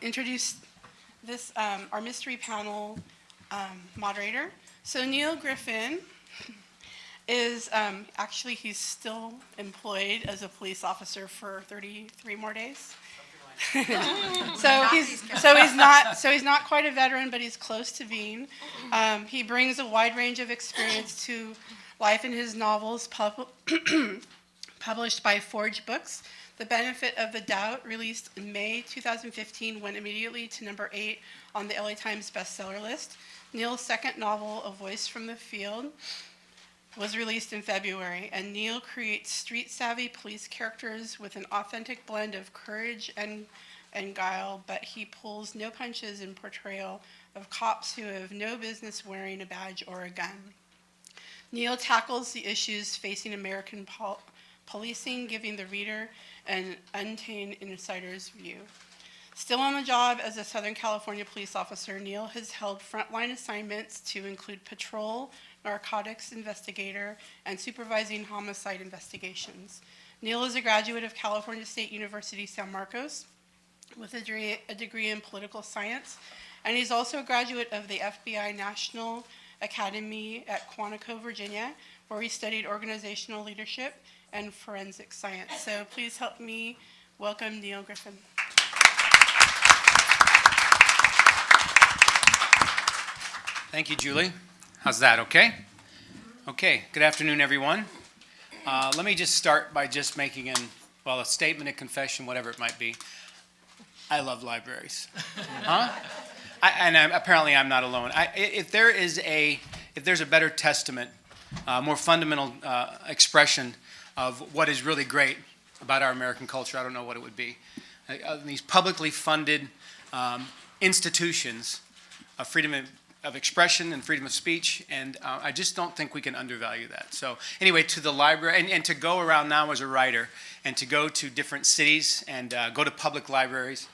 introduce this our mystery panel moderator. So Neal Griffin is actually he's still employed as a police officer for 33 more days. He's not quite a veteran, but he's close to being. He brings a wide range of experience to life in his novels published by Forge Books. The Benefit of the Doubt, released in May 2015, went immediately to number 8 on the LA Times bestseller list. Neal's second novel, A Voice from the Field, was released in February, and Neal creates street-savvy police characters with an authentic blend of courage and guile, but he pulls no punches in portrayal of cops who have no business wearing a badge or a gun. Neal tackles the issues facing American policing, giving the reader an untainted insider's view. Still on the job as a Southern California police officer, Neal has held frontline assignments to include patrol, narcotics investigator, and supervising homicide investigations. Neal is a graduate of California State University San Marcos with a degree in political science, and he's also a graduate of the FBI National Academy at Quantico, Virginia, where he studied organizational leadership and forensic science. So please help me welcome Neal Griffin. Thank you, Julie. How's that, okay? Okay, good afternoon, everyone. Let me just start by just making a statement, a confession, whatever it might be. I love libraries. Huh? Apparently I'm not alone. If there's a better testament, more fundamental expression of what is really great about our American culture, I don't know what it would be. These publicly funded institutions of freedom of expression and freedom of speech, and I just don't think we can undervalue that. So anyway, to the library, and to go around now as a writer, and to go to different cities and go to public libraries,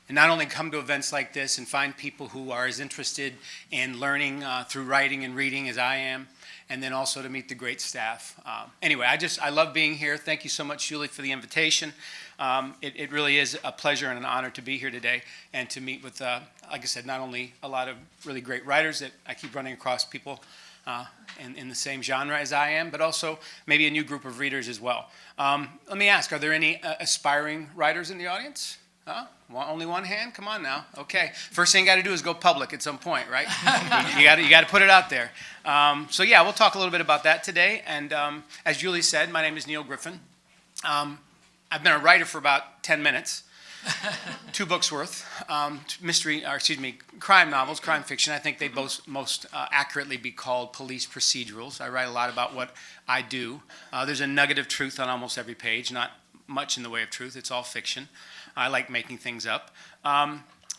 and not only come to events like this and find people who are as interested in learning through writing and reading as I am, and then also to meet the great staff. Anyway, I love being here. Thank you so much, Julie, for the invitation. It really is a pleasure and an honor to be here today and to meet with, like I said, not only a lot of really great writers that I keep running across people in the same genre as I am, but also maybe a new group of readers as well. Let me ask, are there any aspiring writers in the audience? Only one hand? Come on now. Okay. First thing you got to do is go public at some point, right? you got to put it out there. So yeah, we'll talk a little bit about that today. And as Julie said, my name is Neal Griffin. I've been a writer for about 10 minutes. 2 books worth, crime novels, crime fiction. I think they most accurately be called police procedurals. I write a lot about what I do. There's a nugget of truth on almost every page, not much in the way of truth. It's all fiction. I like making things up.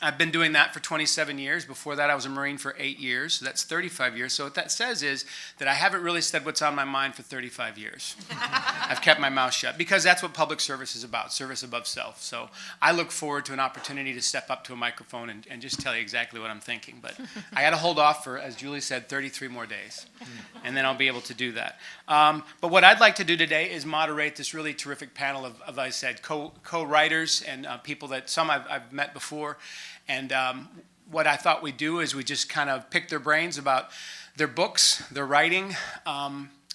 I've been doing that for 27 years. Before that, I was a Marine for 8 years. So that's 35 years. So what that says is that I haven't really said what's on my mind for 35 years. I've kept my mouth shut because that's what public service is about, service above self. So I look forward to an opportunity to step up to a microphone and just tell you exactly what I'm thinking. But I got to hold off for, as Julie said, 33 more days. And then I'll be able to do that. But what I'd like to do today is moderate this really terrific panel of as I said, co-writers and people that some I've met before. And what I thought we'd do is we just kind of pick their brains about their books, their writing,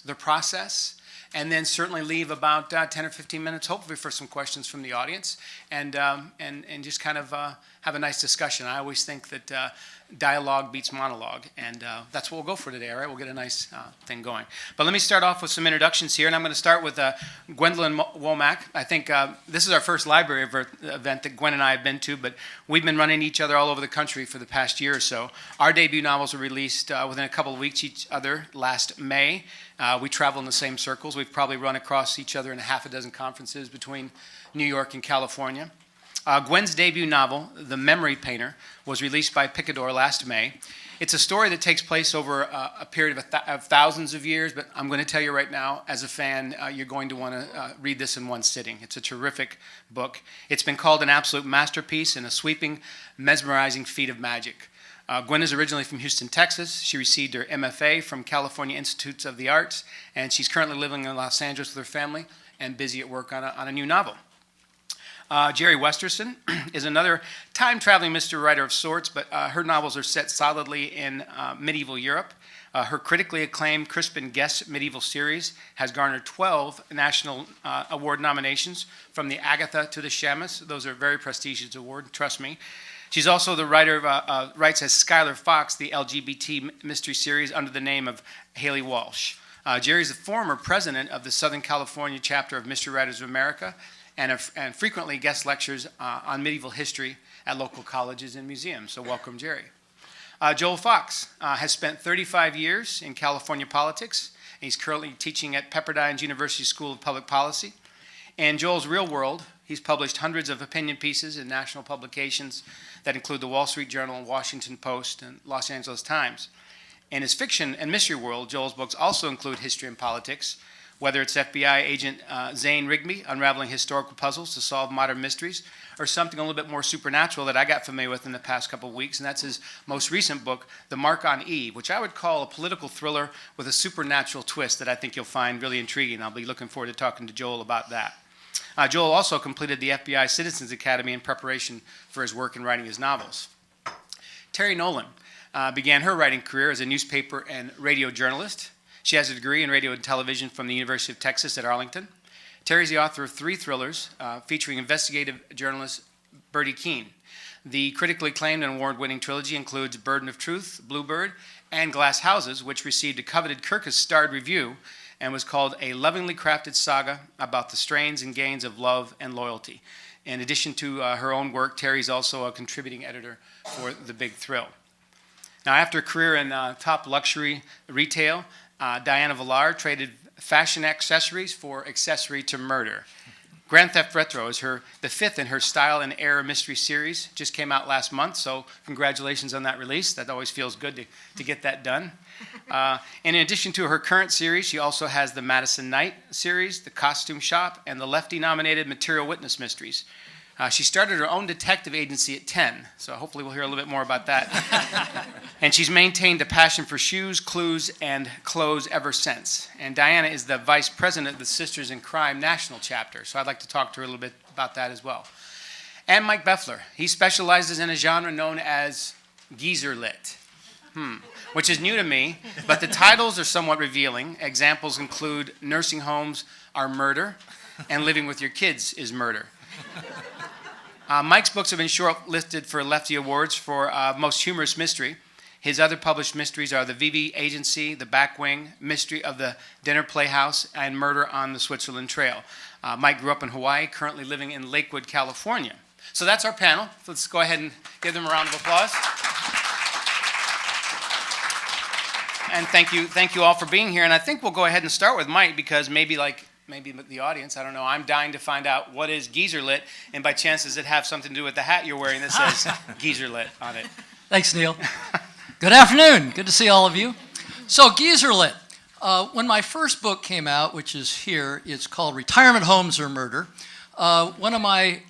their process, and then certainly leave about 10 or 15 minutes, hopefully, for some questions from the audience, and just kind of have a nice discussion. I always think that dialogue beats monologue, and that's what we'll go for today, all right? We'll get a nice thing going. But let me start off with some introductions here, and I'm going to start with Gwendolyn Womack. I think this is our first library event that Gwen and I have been to, but we've been running each other all over the country for the past year or so. Our debut novels were released within a couple of weeks each other last May. We travel in the same circles. We've probably run across each other in a half a dozen conferences between New York and California. Gwen's debut novel, The Memory Painter, was released by Picador last May. It's a story that takes place over a period of thousands of years, but I'm going to tell you right now, as a fan, you're going to want to read this in one sitting. It's a terrific book. It's been called an absolute masterpiece and a sweeping, mesmerizing feat of magic. Gwen is originally from Houston, Texas. She received her MFA from California Institutes of the Arts, and she's currently living in Los Angeles with her family and busy at work on a new novel. Jerry Westerson is another time-traveling mystery writer of sorts, but her novels are set solidly in medieval Europe. Her critically acclaimed Crispin Guest medieval series has garnered 12 national award nominations, from the Agatha to the Shamus. Those are very prestigious awards, trust me. She's also the writer of, writes as Skylar Fox, the LGBT mystery series under the name of Haley Walsh. Jerry's the former president of the Southern California chapter of Mystery Writers of America, and frequently guest lectures on medieval history at local colleges and museums. So welcome, Jerry. Joel Fox has spent 35 years in California politics. And he's currently teaching at Pepperdine's University School of Public Policy. In Joel's real world, he's published hundreds of opinion pieces in national publications that include the Wall Street Journal, Washington Post, and Los Angeles Times. In his fiction and mystery world, Joel's books also include history and politics, whether it's FBI agent Zane Rigby unraveling historical puzzles to solve modern mysteries, or something a little bit more supernatural that I got familiar with in the past couple of weeks, and that's his most recent book, The Mark on Eve, which I would call a political thriller with a supernatural twist that I think you'll find really intriguing. I'll be looking forward to talking to Joel about that. Joel also completed the FBI Citizens Academy in preparation for his work in writing his novels. Terry Nolan began her writing career as a newspaper and radio journalist. She has a degree in radio and television from the University of Texas at Arlington. Terry's the author of 3 thrillers featuring investigative journalist Bertie Keene. The critically acclaimed and award-winning trilogy includes Burden of Truth, Bluebird, and Glass Houses, which received a coveted Kirkus-starred review and was called a lovingly crafted saga about the strains and gains of love and loyalty. In addition to her own work, Terry's also a contributing editor for The Big Thrill. Now, after a career in top luxury retail, Diana Villar traded fashion accessories for accessory to murder. Grand Theft Retro is the 5th in her Style and Era mystery series. Just came out last month, so congratulations on that release. That always feels good to get that done. And in addition to her current series, she also has the Madison Knight series, the Costume Shop, and the Lefty-nominated Material Witness mysteries. She started her own detective agency at 10, so hopefully we'll hear a little bit more about that. And she's maintained a passion for shoes, clues, and clothes ever since. And Diana is the vice president of the Sisters in Crime National Chapter, so I'd like to talk to her a little bit about that as well. And Mike Beffler, he specializes in a genre known as geezer lit, which is new to me, but the titles are somewhat revealing. Examples include Nursing Homes Are Murder, and Living with Your Kids is Murder. Mike's books have been shortlisted for Lefty Awards for Most Humorous Mystery. His other published mysteries are The VV Agency, The Back Wing, Mystery of the Dinner Playhouse, and Murder on the Switzerland Trail. Mike grew up in Hawaii, currently living in Lakewood, California. So that's our panel. Let's go ahead and give them a round of applause. And thank you all for being here. And I think we'll go ahead and start with Mike, because maybe the audience, I don't know, I'm dying to find out what is geezer lit, and by chance does it have something to do with the hat you're wearing that says geezer lit on it? Thanks, Neal. Good afternoon. Good to see all of you. So geezer lit. When my first book came out, which is here, it's called Retirement Homes or Murder. One of my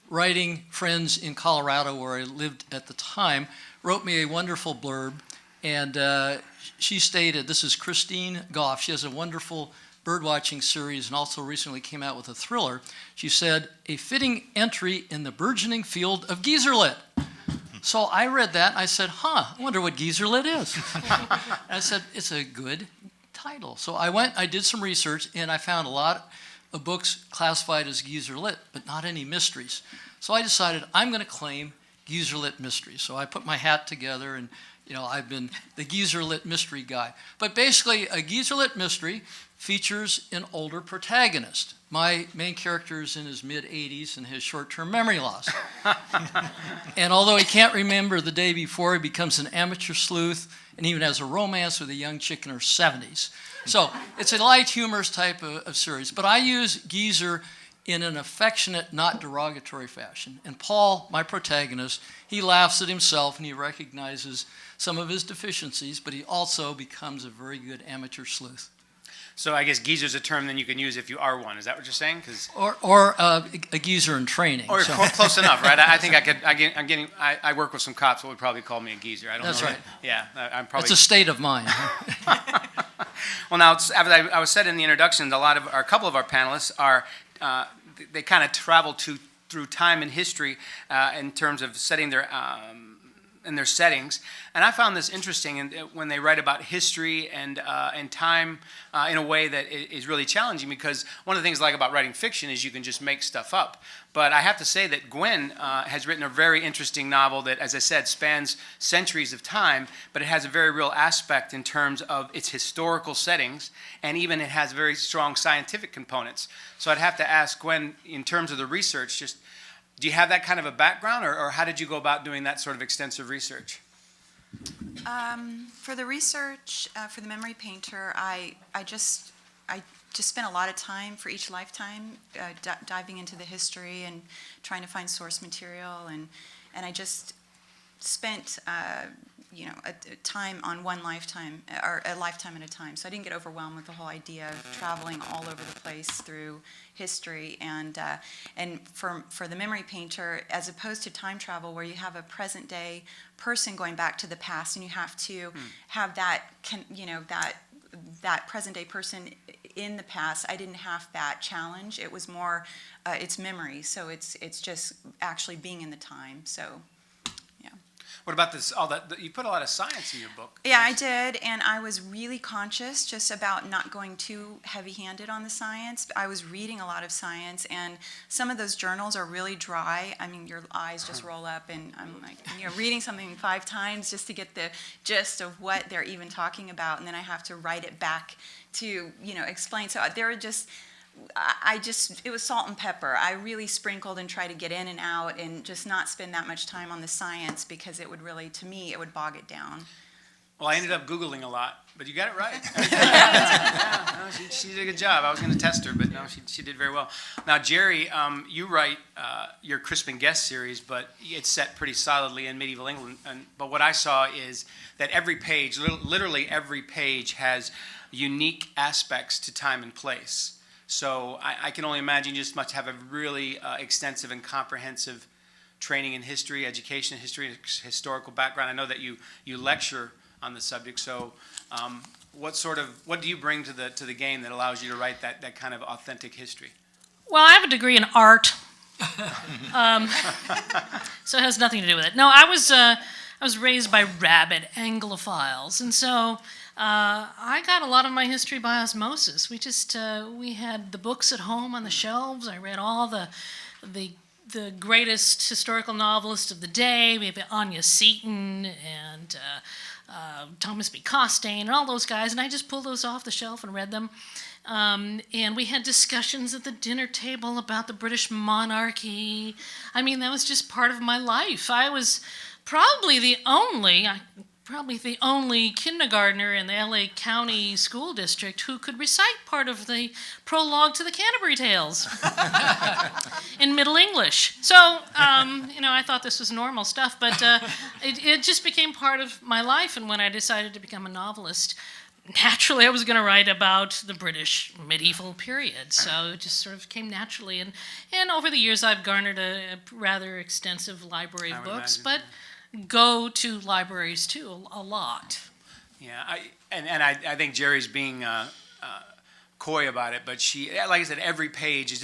writing friends in Colorado, where I lived at the time, wrote me a wonderful blurb, and she stated, this is Christine Goff, she has a wonderful birdwatching series and also recently came out with a thriller. She said, a fitting entry in the burgeoning field of geezer lit. So I read that and I said, I wonder what geezer lit is. I said, it's a good title. So I did some research, and I found a lot of books classified as geezer lit, but not any mysteries. So I decided I'm going to claim geezer lit mysteries. So I put my hat together, and I've been the geezer lit mystery guy. But basically, a geezer lit mystery features an older protagonist. My main character is in his mid-80s and has short-term memory loss. And although he can't remember the day before, he becomes an amateur sleuth and even has a romance with a young chick in her 70s. So it's a light, humorous type of series. But I use geezer in an affectionate, not derogatory fashion. And Paul, my protagonist, he laughs at himself and he recognizes some of his deficiencies, but he also becomes a very good amateur sleuth. So I guess geezer's a term then you can use if you are one. Is that what you're saying? Or a geezer in training. Or close enough, right? I think I work with some cops who would probably call me a geezer. I don't That's know. right. Yeah, I'm probably. It's a state of mind. Well, now, as I was said in the introduction, a couple of our panelists are, they kind of travel to through time and history in terms of setting their in their settings. And I found this interesting when they write about history and time in a way that is really challenging, because one of the things I like about writing fiction is you can just make stuff up. But I have to say that Gwen has written a very interesting novel that, as I said, spans centuries of time, but it has a very real aspect in terms of its historical settings, and even it has very strong scientific components. So I'd have to ask Gwen, in terms of the research, just do you have that kind of a background, or how did you go about doing that sort of extensive research? For the research, for the memory painter, I just spent a lot of time for each lifetime diving into the history and trying to find source material, and I just spent a time on one lifetime, or a lifetime at a time. So I didn't get overwhelmed with the whole idea of traveling all over the place through history. And for the memory painter, as opposed to time travel, where you have a present day person going back to the past, and you have to have that present day person in the past, I didn't have that challenge. It was more it's memory, so it's just actually being in the time. So. What about this? All that you put a lot of science in your book. Yeah, I did, and I was really conscious just about not going too heavy-handed on the science. I was reading a lot of science, and some of those journals are really dry. I mean, your eyes just roll up, and I'm like, reading something 5 times just to get the gist of what they're even talking about, and then I have to write it back to explain. So there were just. It was salt and pepper. I really sprinkled and tried to get in and out and just not spend that much time on the science, because it would really, to me, it would bog it down. Well, I ended up Googling a lot, but you got it right. Yeah, no, she did a good job. I was going to test her, but no, she did very well. Now, Jerry, you write your Crispin Guest series, but it's set pretty solidly in medieval England. But what I saw is that every page, literally every page, has unique aspects to time and place. So I can only imagine you just must have a really extensive and comprehensive training in history, education in history, and historical background. I know that you lecture on the subject. So what do you bring to the game that allows you to write that kind of authentic history? Well, I have a degree in art, so it has nothing to do with it. No, I was raised by rabid Anglophiles, and so I got a lot of my history by osmosis. We had the books at home on the shelves. I read all the greatest historical novelists of the day. We have Anya Seton and Thomas B. Costain and all those guys, and I just pulled those off the shelf and read them. And we had discussions at the dinner table about the British monarchy. I mean, that was just part of my life. I was probably the only kindergartner in the LA County School District who could recite part of the prologue to the Canterbury Tales in Middle English. So, I thought this was normal stuff, but it just became part of my life. And when I decided to become a novelist, naturally I was going to write about the British medieval period. So it just sort of came naturally. And over the years, I've garnered a rather extensive library of books, but go to libraries too a lot. Yeah, I think Jerry's being coy about it, but she, like I said, every page is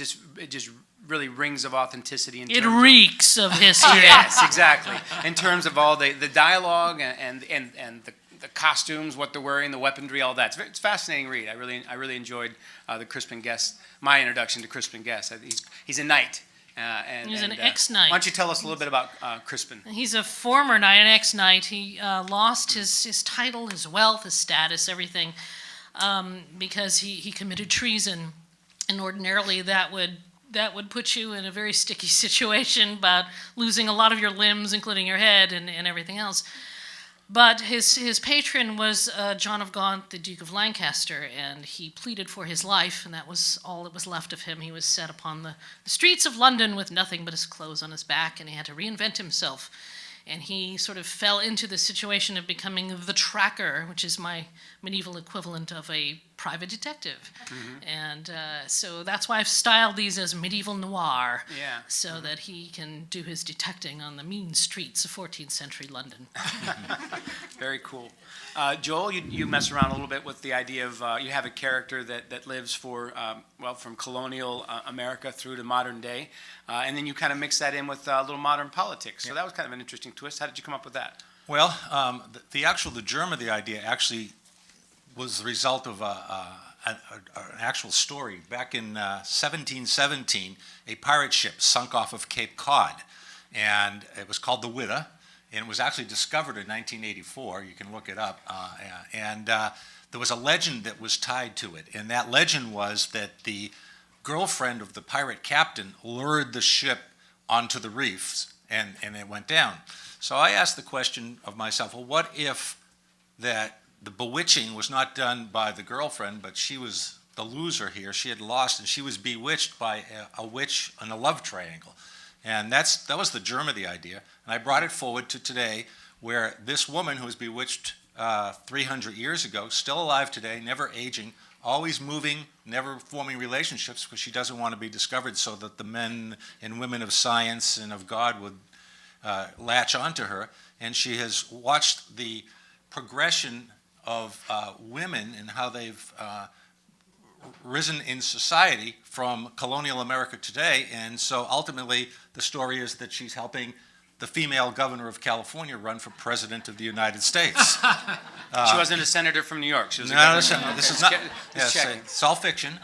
just really rings of authenticity. It reeks of history. Yes, exactly. In terms of all the dialogue and the costumes, what they're wearing, the weaponry, all that. It's a fascinating read. I really enjoyed the Crispin Guest. My introduction to Crispin Guest. He's a knight. He's an ex-knight. Why don't you tell us a little bit about Crispin? He's a former knight, an ex-knight. He lost his title, his wealth, his status, everything, because he committed treason. And ordinarily that would put you in a very sticky situation about losing a lot of your limbs, including your head and everything else. But his patron was John of Gaunt, the Duke of Lancaster, and he pleaded for his life, and that was all that was left of him. He was set upon the streets of London with nothing but his clothes on his back, and he had to reinvent himself. And he sort of fell into the situation of becoming the tracker, which is my medieval equivalent of a private detective. Mm-hmm. And so that's why I've styled these as medieval noir, so that he can do his detecting on the mean streets of 14th century London. Very cool. Joel, you mess around a little bit with the idea of you have a character that lives from colonial America through to modern day, and then you kind of mix that in with a little modern politics. So that was kind of an interesting twist. How did you come up with that? Well, the germ of the idea actually was the result of an actual story. Back in 1717, a pirate ship sunk off of Cape Cod, and it was called the Widow, and it was actually discovered in 1984. You can look it up. There was a legend that was tied to it, and that legend was that the girlfriend of the pirate captain lured the ship onto the reefs, and it went down. So I asked the question of myself, well, what if that the bewitching was not done by the girlfriend, but she was the loser here. She had lost, and she was bewitched by a witch in a love triangle. And that was the germ of the idea. And I brought it forward to today, where this woman who was bewitched 300 years ago, still alive today, never aging, always moving, never forming relationships, because she doesn't want to be discovered, so that the men and women of science and of God would latch onto her. And she has watched the progression of women and how they've risen in society from colonial America today. And so ultimately, the story is that she's helping the female governor of California run for president of the United States. She wasn't a senator from New York. She was a No, governor. this is Okay, not. just Yes, checking. it's all fiction.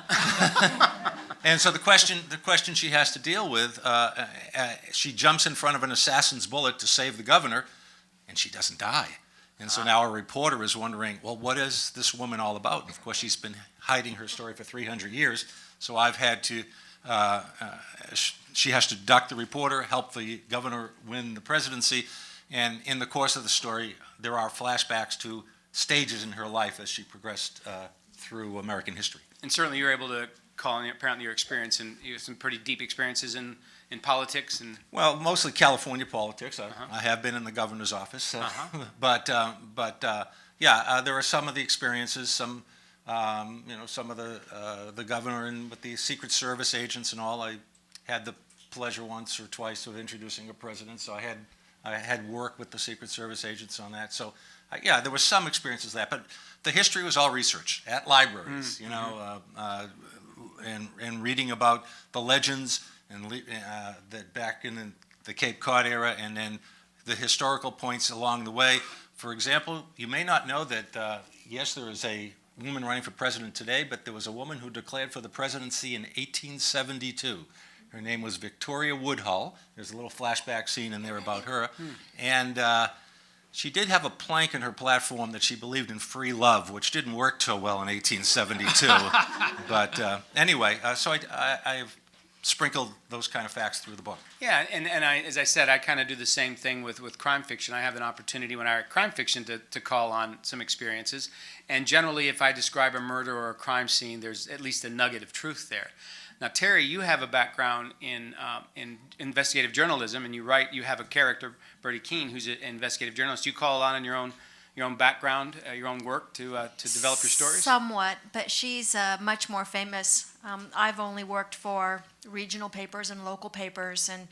And so the question she has to deal with, she jumps in front of an assassin's bullet to save the governor, and she doesn't die. And so now a reporter is wondering, well, what is this woman all about? And of course, she's been hiding her story for 300 years. So I've had to, she has to duck the reporter, help the governor win the presidency. And in the course of the story, there are flashbacks to stages in her life as she progressed through American history. And certainly you're able to call on apparently your experience, and you have some pretty deep experiences in politics and Well, mostly California politics. I have been in the governor's office, but there are some of the experiences, some some of the governor and with the Secret Service agents and all. I had the pleasure once or twice of introducing a president, so I had work with the Secret Service agents on that. So there were some experiences of that, but the history was all research at libraries, and reading about the legends and that back in the Cape Cod era, and then the historical points along the way. For example, you may not know that, yes, there is a woman running for president today, but there was a woman who declared for the presidency in 1872. Her name was Victoria Woodhull. There's a little flashback scene in there about her. And she did have a plank in her platform that she believed in free love, which didn't work too well in 1872. But anyway, so I've sprinkled those kind of facts through the book. yeah, and as I said, I kind of do the same thing with crime fiction. I have an opportunity when I write crime fiction to call on some experiences, and generally, if I describe a murder or a crime scene, there's at least a nugget of truth there. Now, Terry, you have a background in investigative journalism, and you have a character, Bertie Keene, who's an investigative journalist. You call on your own background, your own work to develop your stories? Somewhat, but she's much more famous. I've only worked for regional papers and local papers, and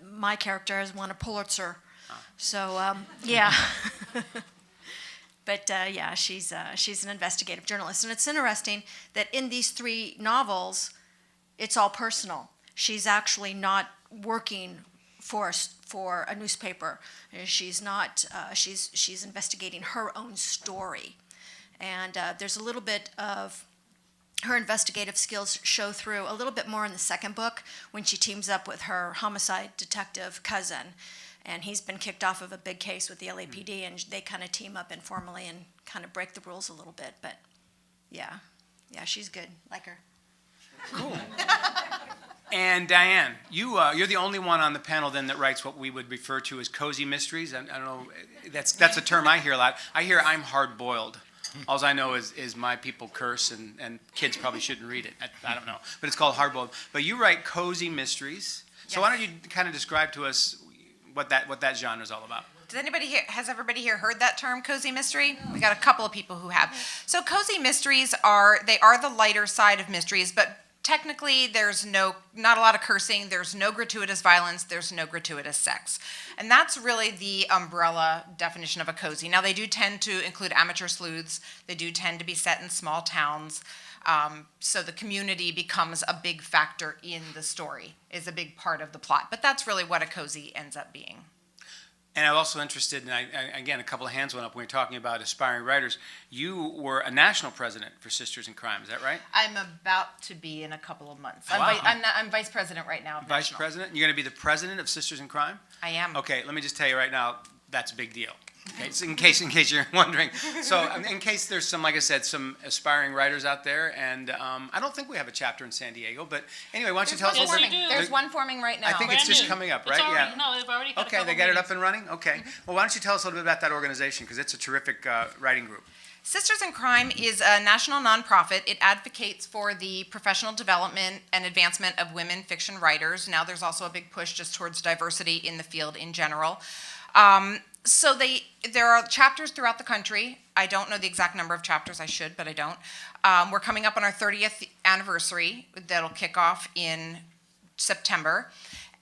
my character has won a Pulitzer. So, yeah. But she's an investigative journalist. And it's interesting that in these 3 novels, it's all personal. She's actually not working for a newspaper. She's not. She's investigating her own story, and there's a little bit of her investigative skills show through a little bit more in the second book when she teams up with her homicide detective cousin, and he's been kicked off of a big case with the LAPD, and they kind of team up informally and kind of break the rules a little bit. But yeah, she's good. Like her. Cool. And Diane, you're the only one on the panel then that writes what we would refer to as cozy mysteries. I don't know, that's a term I hear a lot. I hear I'm hard-boiled. All I know is my people curse, and kids probably shouldn't read it. I don't know, but it's called hard-boiled. But you write cozy mysteries. So why don't you kind of describe to us what that genre is all about? Has everybody here heard that term, cozy mystery? We got a couple of people who have. So cozy mysteries are the lighter side of mysteries, but technically, there's not a lot of cursing, there's no gratuitous violence, there's no gratuitous sex. And that's really the umbrella definition of a cozy. Now, they do tend to include amateur sleuths. They do tend to be set in small towns. So the community becomes a big factor in the story, is a big part of the plot. But that's really what a cozy ends up being. And I'm also interested, and again, a couple of hands went up when we were talking about aspiring writers. You were a national president for Sisters in Crime, is that right? I'm about to be in a couple of months. Wow. I'm vice president right now. Of Vice National. president? You're going to be the president of Sisters in Crime? I am. Okay, let me just tell you right now, that's a big deal. Okay, so in case you're wondering. So in case there's some, like I said, some aspiring writers out there, and I don't think we have a chapter in San Diego, but anyway, why don't you tell us a Yes, little you bit? do. There's one forming right now. I think it's Brand just new. coming up, It's right? already- Yeah. No, they've already had a Okay, couple they got it meetings. up and running? Okay. Well, why don't you tell us a little bit about that organization, because it's a terrific writing group. Sisters in Crime is a national nonprofit. It advocates for the professional development and advancement of women fiction writers. Now there's also a big push just towards diversity in the field in general. So there are chapters throughout the country. I don't know the exact number of chapters. I should, but I don't. We're coming up on our 30th anniversary. That'll kick off in September.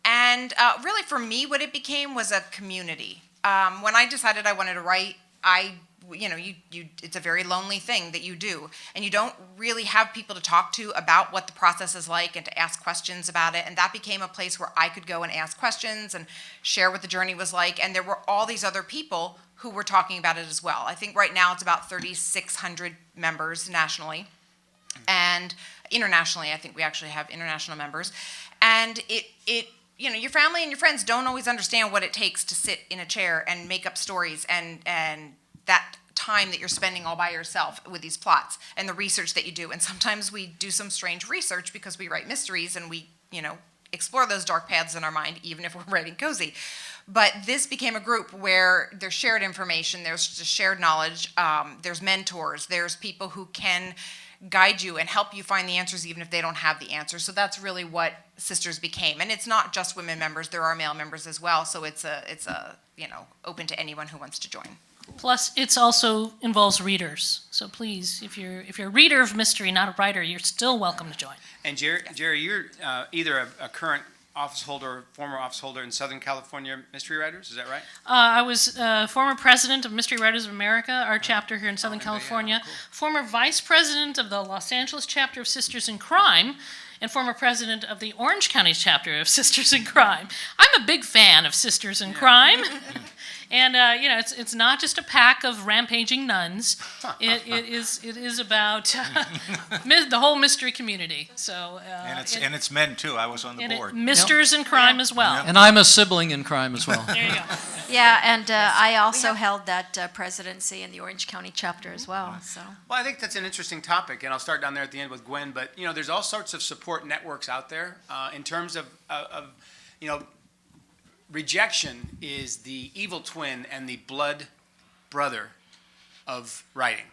And really for me, what it became was a community. When I decided I wanted to write, it's a very lonely thing that you do, and you don't really have people to talk to about what the process is like and to ask questions about it. And that became a place where I could go and ask questions and share what the journey was like. And there were all these other people who were talking about it as well. I think right now it's about 3,600 members nationally, and internationally, I think we actually have international members. And your family and your friends don't always understand what it takes to sit in a chair and make up stories and that time that you're spending all by yourself with these plots and the research that you do. And sometimes we do some strange research because we write mysteries and we, explore those dark paths in our mind, even if we're writing cozy. But this became a group where there's shared information, there's just shared knowledge, there's mentors, there's people who can guide you and help you find the answers even if they don't have the answers. So that's really what Sisters became. And it's not just women members, there are male members as well. So it's open to anyone who wants to join. Plus, it's also involves readers. So please, if you're a reader of mystery, not a writer, you're still welcome to join. And Jerry, you're either a current office holder or former office holder in Southern California Mystery Writers, is that right? I was former president of Mystery Writers of America, our chapter here in Southern California, cool. former vice president of the Los Angeles chapter of Sisters in Crime, and former president of the Orange County chapter of Sisters in Crime. I'm a big fan of Sisters in Crime. And it's not just a pack of rampaging nuns. It is about the whole mystery community. So And it's men too. I was on the board. Misters in Crime as well. And I'm a sibling in crime as well. There you go. Yeah, and I also held that presidency in the Orange County chapter as well, so. Well, I think that's an interesting topic, and I'll start down there at the end with Gwen. But there's all sorts of support networks out there in terms of rejection is the evil twin and the blood brother of writing.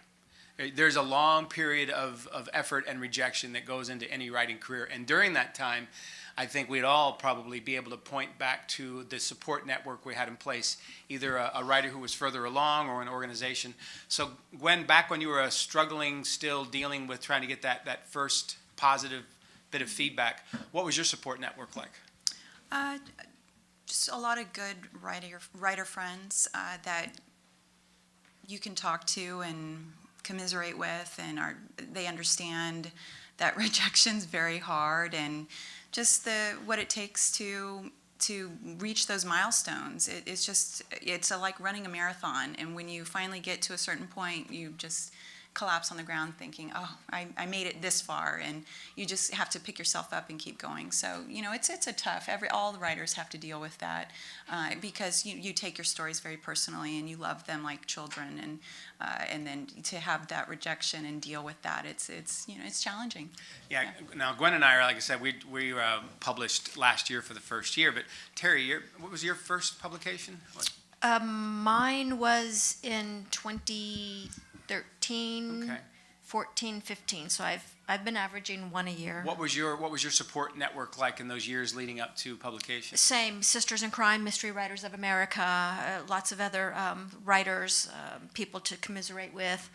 There's a long period of effort and rejection that goes into any writing career, and during that time, I think we'd all probably be able to point back to the support network we had in place, either a writer who was further along or an organization. So Gwen, back when you were struggling, still dealing with trying to get that first positive bit of feedback, what was your support network like? Just a lot of good writer friends that you can talk to and commiserate with, and they understand that rejection's very hard, and just what it takes to reach those milestones. It's like running a marathon, and when you finally get to a certain point, you just collapse on the ground thinking, oh, I made it this far, and you just have to pick yourself up and keep going. So, it's a tough, all the writers have to deal with that because you take your stories very personally and you love them like children, and then to have that rejection and deal with that, it's challenging. Yeah. Now Gwen and I are, like I said, we published last year for the first year. But Terry, what was your first publication? Mine was in 2013, Okay. 14, 15. So I've been averaging one a year. What was your support network like in those years leading up to publication? Same, Sisters in Crime, Mystery Writers of America, lots of other writers, people to commiserate with,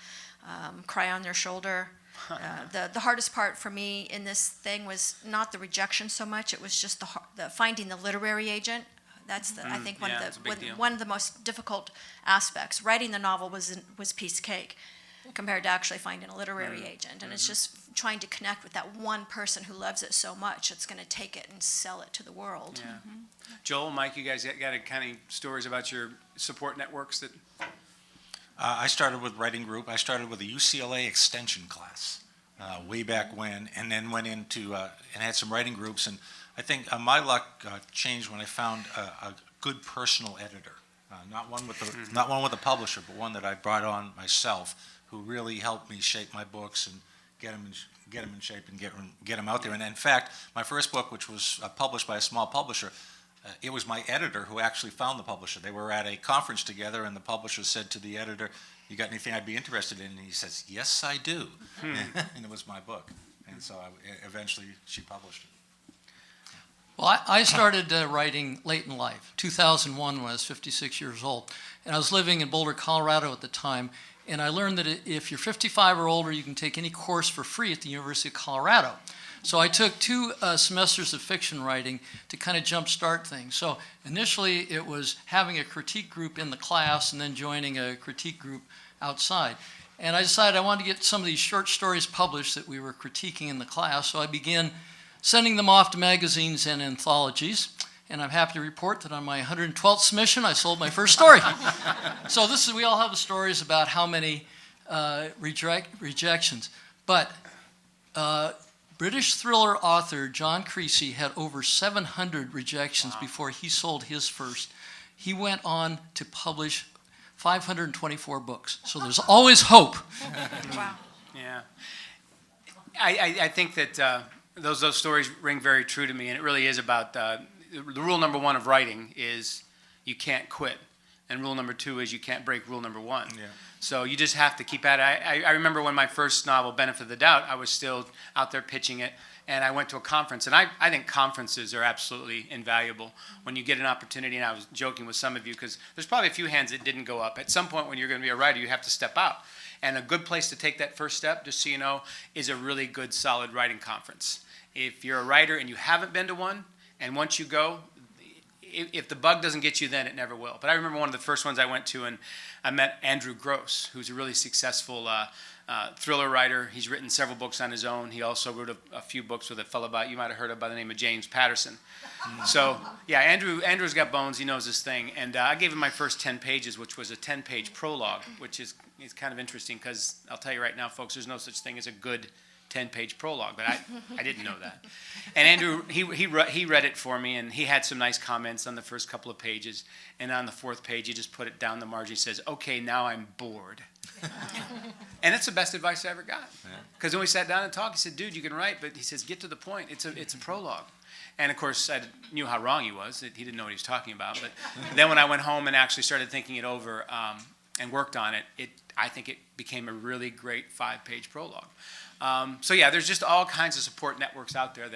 cry on their shoulder. The hardest part for me in this thing was not the rejection so much, it was just the finding the literary agent. That's I think yeah, it's a big deal. one of the most difficult aspects. Writing the novel was piece of cake compared to actually finding a literary agent. And it's just trying to connect with that one person who loves it so much, it's going to take it and sell it to the world. Yeah. Joel, Mike, you guys got any kind of stories about your support networks that? I started with writing group. I started with a UCLA extension class way back when, and then went into and had some writing groups. And I think my luck changed when I found a good personal editor, not one with a publisher, but one that I brought on myself, who really helped me shape my books and get them in shape and get them out there. And in fact, my first book, which was published by a small publisher, it was my editor who actually found the publisher. They were at a conference together, and the publisher said to the editor, "You got anything I'd be interested in?" And he says, "Yes, I do." And it was my book. And so eventually she published it. Well, I started writing late in life, 2001, when I was 56 years old. And I was living in Boulder, Colorado at the time. And I learned that if you're 55 or older, you can take any course for free at the University of Colorado. So I took 2 semesters of fiction writing to kind of jumpstart things. So initially it was having a critique group in the class and then joining a critique group outside. And I decided I wanted to get some of these short stories published that we were critiquing in the class. So I began sending them off to magazines and anthologies. And I'm happy to report that on my 112th submission, I sold my first story. So we all have the stories about how many rejections. But British thriller author John Creasy had over 700 rejections before he sold his first. He went on to publish 524 books. So there's always hope. Wow. Yeah. I think that those stories ring very true to me, and it really is about the rule number 1 of writing is you can't quit, and rule number 2 is you can't break rule number 1. Yeah. So you just have to keep at it. I remember when my first novel, Benefit of the Doubt, I was still out there pitching it, and I went to a conference. And I think conferences are absolutely invaluable when you get an opportunity. And I was joking with some of you because there's probably a few hands that didn't go up. At some point when you're going to be a writer, you have to step out. And a good place to take that first step, just so you know, is a really good, solid writing conference. If you're a writer and you haven't been to one, and once you go, if the bug doesn't get you then, it never will. But I remember one of the first ones I went to, and I met Andrew Gross, who's a really successful thriller writer. He's written several books on his own. He also wrote a few books with a fellow you might have heard of by the name of James Patterson. So, yeah, Andrew's got bones. He knows his thing. And I gave him my first 10 pages, which was a 10-page prologue, which is kind of interesting because I'll tell you right now, folks, there's no such thing as a good 10-page prologue, but I didn't know that. And Andrew, he read it for me, and he had some nice comments on the first couple of pages. And on the 4th page, he just put it down the margin. He says, "Okay, now I'm bored." And that's the best advice I ever got. Because when we sat down and talked, he said, "Dude, you can write," but he says, "Get to the point. It's a prologue." And of course, I knew how wrong he was. He didn't know what he was talking about. But then when I went home and actually started thinking it over and worked on it, I think it became a really great 5-page prologue. So yeah, there's just all kinds of support networks out there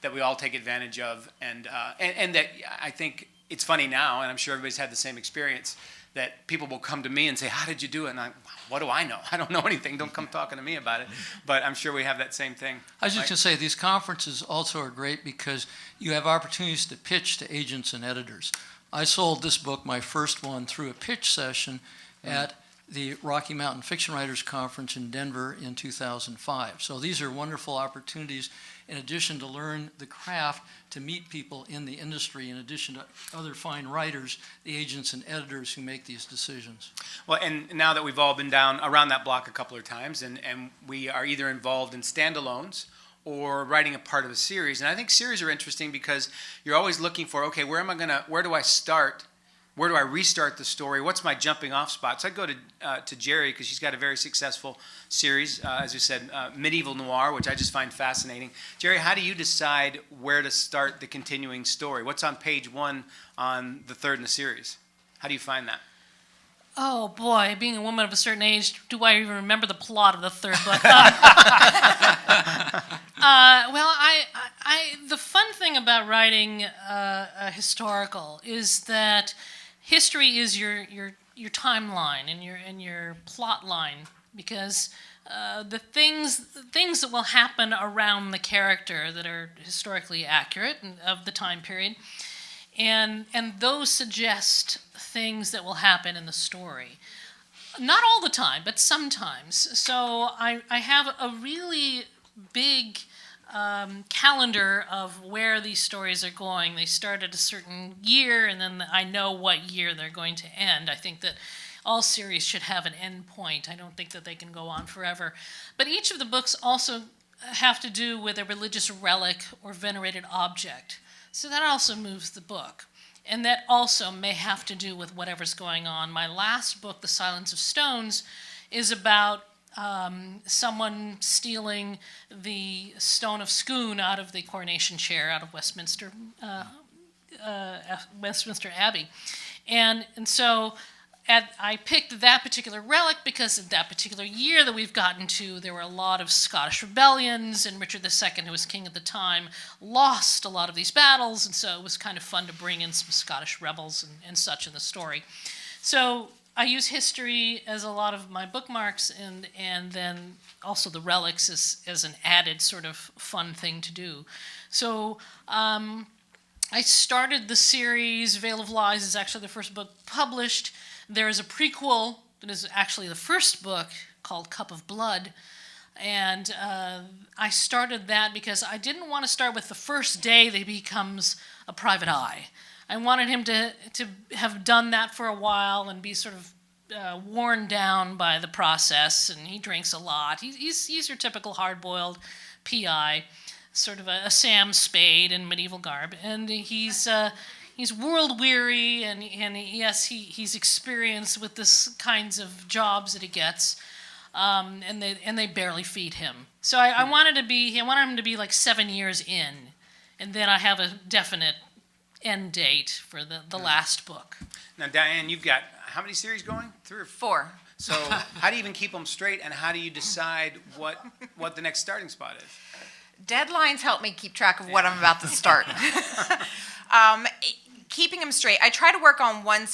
that we all take advantage of, and that I think it's funny now, and I'm sure everybody's had the same experience, that people will come to me and say, "How did you do it?" And what do I know? I don't know anything. Don't come talking to me about it. But I'm sure we have that same thing. I was just going to say, these conferences also are great because you have opportunities to pitch to agents and editors. I sold this book, my first one, through a pitch session at the Rocky Mountain Fiction Writers Conference in Denver in 2005. So these are wonderful opportunities, in addition to learn the craft, to meet people in the industry, in addition to other fine writers, the agents and editors who make these decisions. Well, and now that we've all been down around that block a couple of times, and we are either involved in standalones or writing a part of a series. And I think series are interesting because you're always looking for, okay, where do I start? Where do I restart the story? What's my jumping off spot? So I go to Jerry because she's got a very successful series, as you said, medieval noir, which I just find fascinating. Jerry, how do you decide where to start the continuing story? What's on page 1 on the 3rd in the series? How do you find that? Oh boy, being a woman of a certain age, do I even remember the plot of the 3rd book? Well, the fun thing about writing a historical is that history is your timeline and your plot line, because the things that will happen around the character that are historically accurate of the time period, and those suggest things that will happen in the story. Not all the time, but sometimes. So I have a really big calendar of where these stories are going. They start at a certain year, and then I know what year they're going to end. I think that all series should have an end point. I don't think that they can go on forever. But each of the books also have to do with a religious relic or venerated object. So that also moves the book. And that also may have to do with whatever's going on. My last book, The Silence of Stones, is about someone stealing the stone of Scone out of the coronation chair out of Westminster Abbey. And so I picked that particular relic because in that particular year that we've gotten to, there were a lot of Scottish rebellions, and Richard II, who was king at the time, lost a lot of these battles, and so it was kind of fun to bring in some Scottish rebels and such in the story. So I use history as a lot of my bookmarks, and then also the relics as an added sort of fun thing to do. So I started the series. Veil of Lies is actually the first book published. There is a prequel that is actually the first book called Cup of Blood. And I started that because I didn't want to start with the first day that he becomes a private eye. I wanted him to have done that for a while and be sort of worn down by the process. And he drinks a lot. He's your typical hard-boiled PI, sort of a Sam Spade in medieval garb. And he's world weary, and yes, he's experienced with this kinds of jobs that he gets, and they barely feed him. So I wanted him to be like 7 years in, and then I have a definite end date for the last book. Now, Diane, you've got how many series going? 3 or 4? 4. So how do you even keep them straight, and how do you decide what the next starting spot is? Deadlines help me keep track of what I'm about to start. Keeping them straight, I try to work on one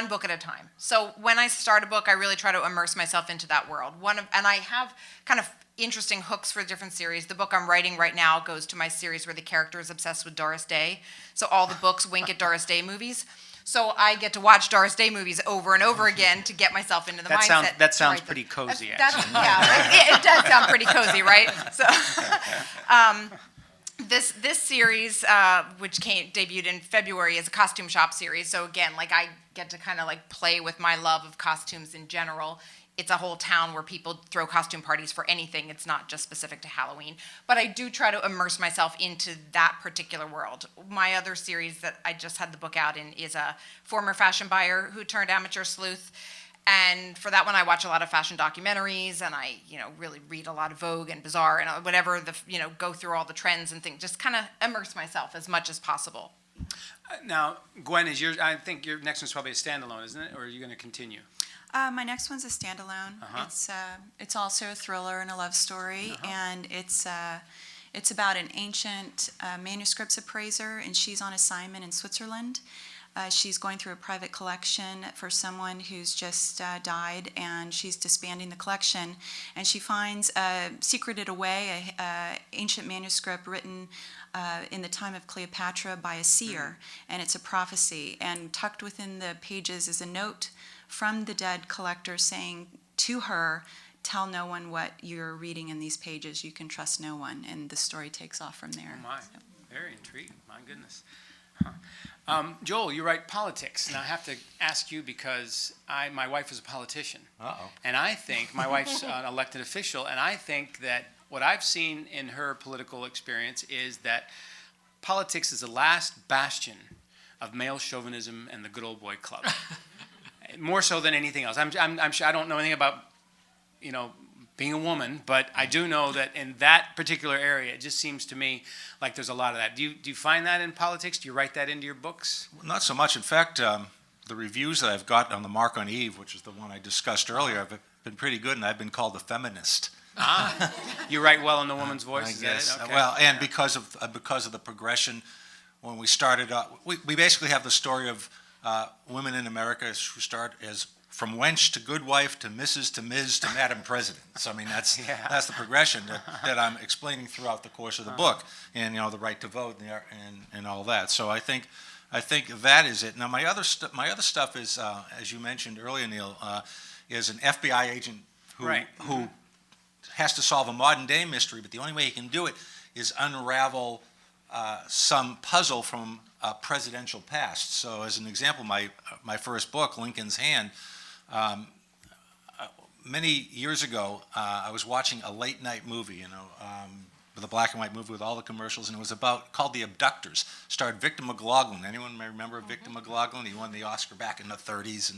book at a time. So when I start a book, I really try to immerse myself into that world. And I have kind of interesting hooks for different series. The book I'm writing right now goes to my series where the character is obsessed with Doris Day. So all the books wink at Doris Day movies. So I get to watch Doris Day movies over and over again to get myself into the mindset. That sounds pretty cozy, actually. Yeah, it does sound pretty cozy, right? So, this series, which debuted in February, is a costume shop series. So again, like I get to kind of like play with my love of costumes in general. It's a whole town where people throw costume parties for anything. It's not just specific to Halloween. But I do try to immerse myself into that particular world. My other series that I just had the book out in is a former fashion buyer who turned amateur sleuth. And for that one, I watch a lot of fashion documentaries, and I, really read a lot of Vogue and Bazaar and whatever, go through all the trends and things, just kind of immerse myself as much as possible. Now, Gwen, I think your next one's probably a standalone, isn't it? Or are you going to continue? My next one's a standalone. It's also a thriller and a love story, and it's about an ancient manuscripts appraiser, and she's on assignment in Switzerland. She's going through a private collection for someone who's just died, and she's disbanding the collection. And she finds, secreted away, an ancient manuscript written in the time of Cleopatra by a seer, and it's a prophecy. And tucked within the pages is a note from the dead collector saying to her, "Tell no one what you're reading in these pages. You can trust no one." And the story takes off from there. Oh my, very intriguing. My goodness. Joel, you write politics. Now I have to ask you because my wife is a politician. Uh-oh. And I think my wife's an elected official, and I think that what I've seen in her political experience is that politics is the last bastion of male chauvinism and the good old boy club. More so than anything else. I'm sure I don't know anything about, being a woman, but I do know that in that particular area, it just seems to me like there's a lot of that. Do you find that in politics? Do you write that into your books? Not so much. In fact, the reviews that I've got on The Mark on Eve, which is the one I discussed earlier, have been pretty good, and I've been called a feminist. You write well in the woman's voice. I is guess. That it? Okay. Well, and because of the progression, when we started, we basically have the story of women in America who start as from wench to good wife to Mrs. to Ms. to Madam President. So I mean that's the progression that I'm explaining throughout the course of the book, and the right to vote and all that. So I think that is it. Now my other stuff is, as you mentioned earlier, Neal, is an FBI agent who has to solve a modern day mystery, but the only way he can do it is unravel some puzzle from a presidential past. So as an example, my first book, Lincoln's Hand, many years ago, I was watching a late night movie, with a black and white movie with all the commercials, and it was called The Abductors. Starred Victor McLaughlin. Anyone may remember Victor McLaughlin? He won the Oscar back in the 30s,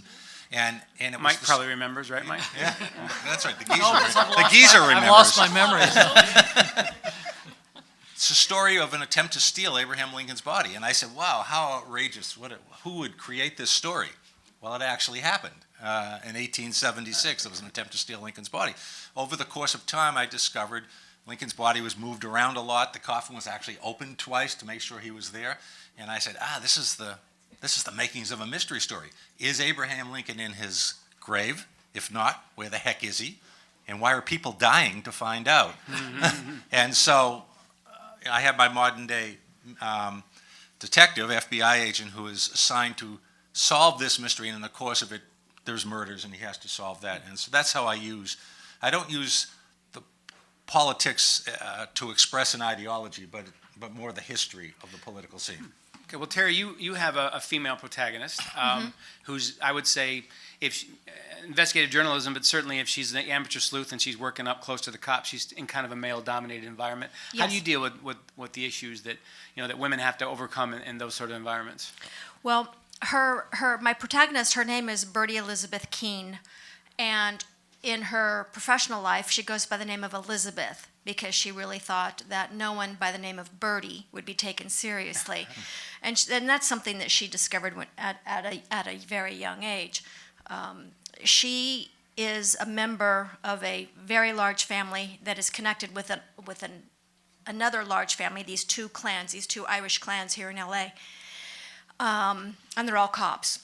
and it was Mike probably remembers, right, Mike? Yeah, that's right. The geezer remembers. I've lost my memory. It's a story of an attempt to steal Abraham Lincoln's body, and I said, "Wow, how outrageous! Who would create this story?" Well, it actually happened. In 1876, there was an attempt to steal Lincoln's body. Over the course of time, I discovered Lincoln's body was moved around a lot. The coffin was actually opened twice to make sure he was there. And I said, this is the makings of a mystery story. Is Abraham Lincoln in his grave? If not, where the heck is he? And why are people dying to find out? And so I have my modern day detective, FBI agent, who is assigned to solve this mystery, and in the course of it, there's murders, and he has to solve that. And so that's how I don't use the politics to express an ideology, but more the history of the political scene. Okay, well, Terry, you have a female protagonist who's, I would say, investigative journalism, but certainly if she's an amateur sleuth and she's working up close to the cops, she's in kind of a male-dominated environment. Yes. How do you deal with the issues that that women have to overcome in those sort of environments? Well, my protagonist, her name is Bertie Elizabeth Keene, and in her professional life, she goes by the name of Elizabeth because she really thought that no one by the name of Bertie would be taken seriously, and that's something that she discovered at a very young age. She is a member of a very large family that is connected with another large family. These two Irish clans here in LA. And they're all cops.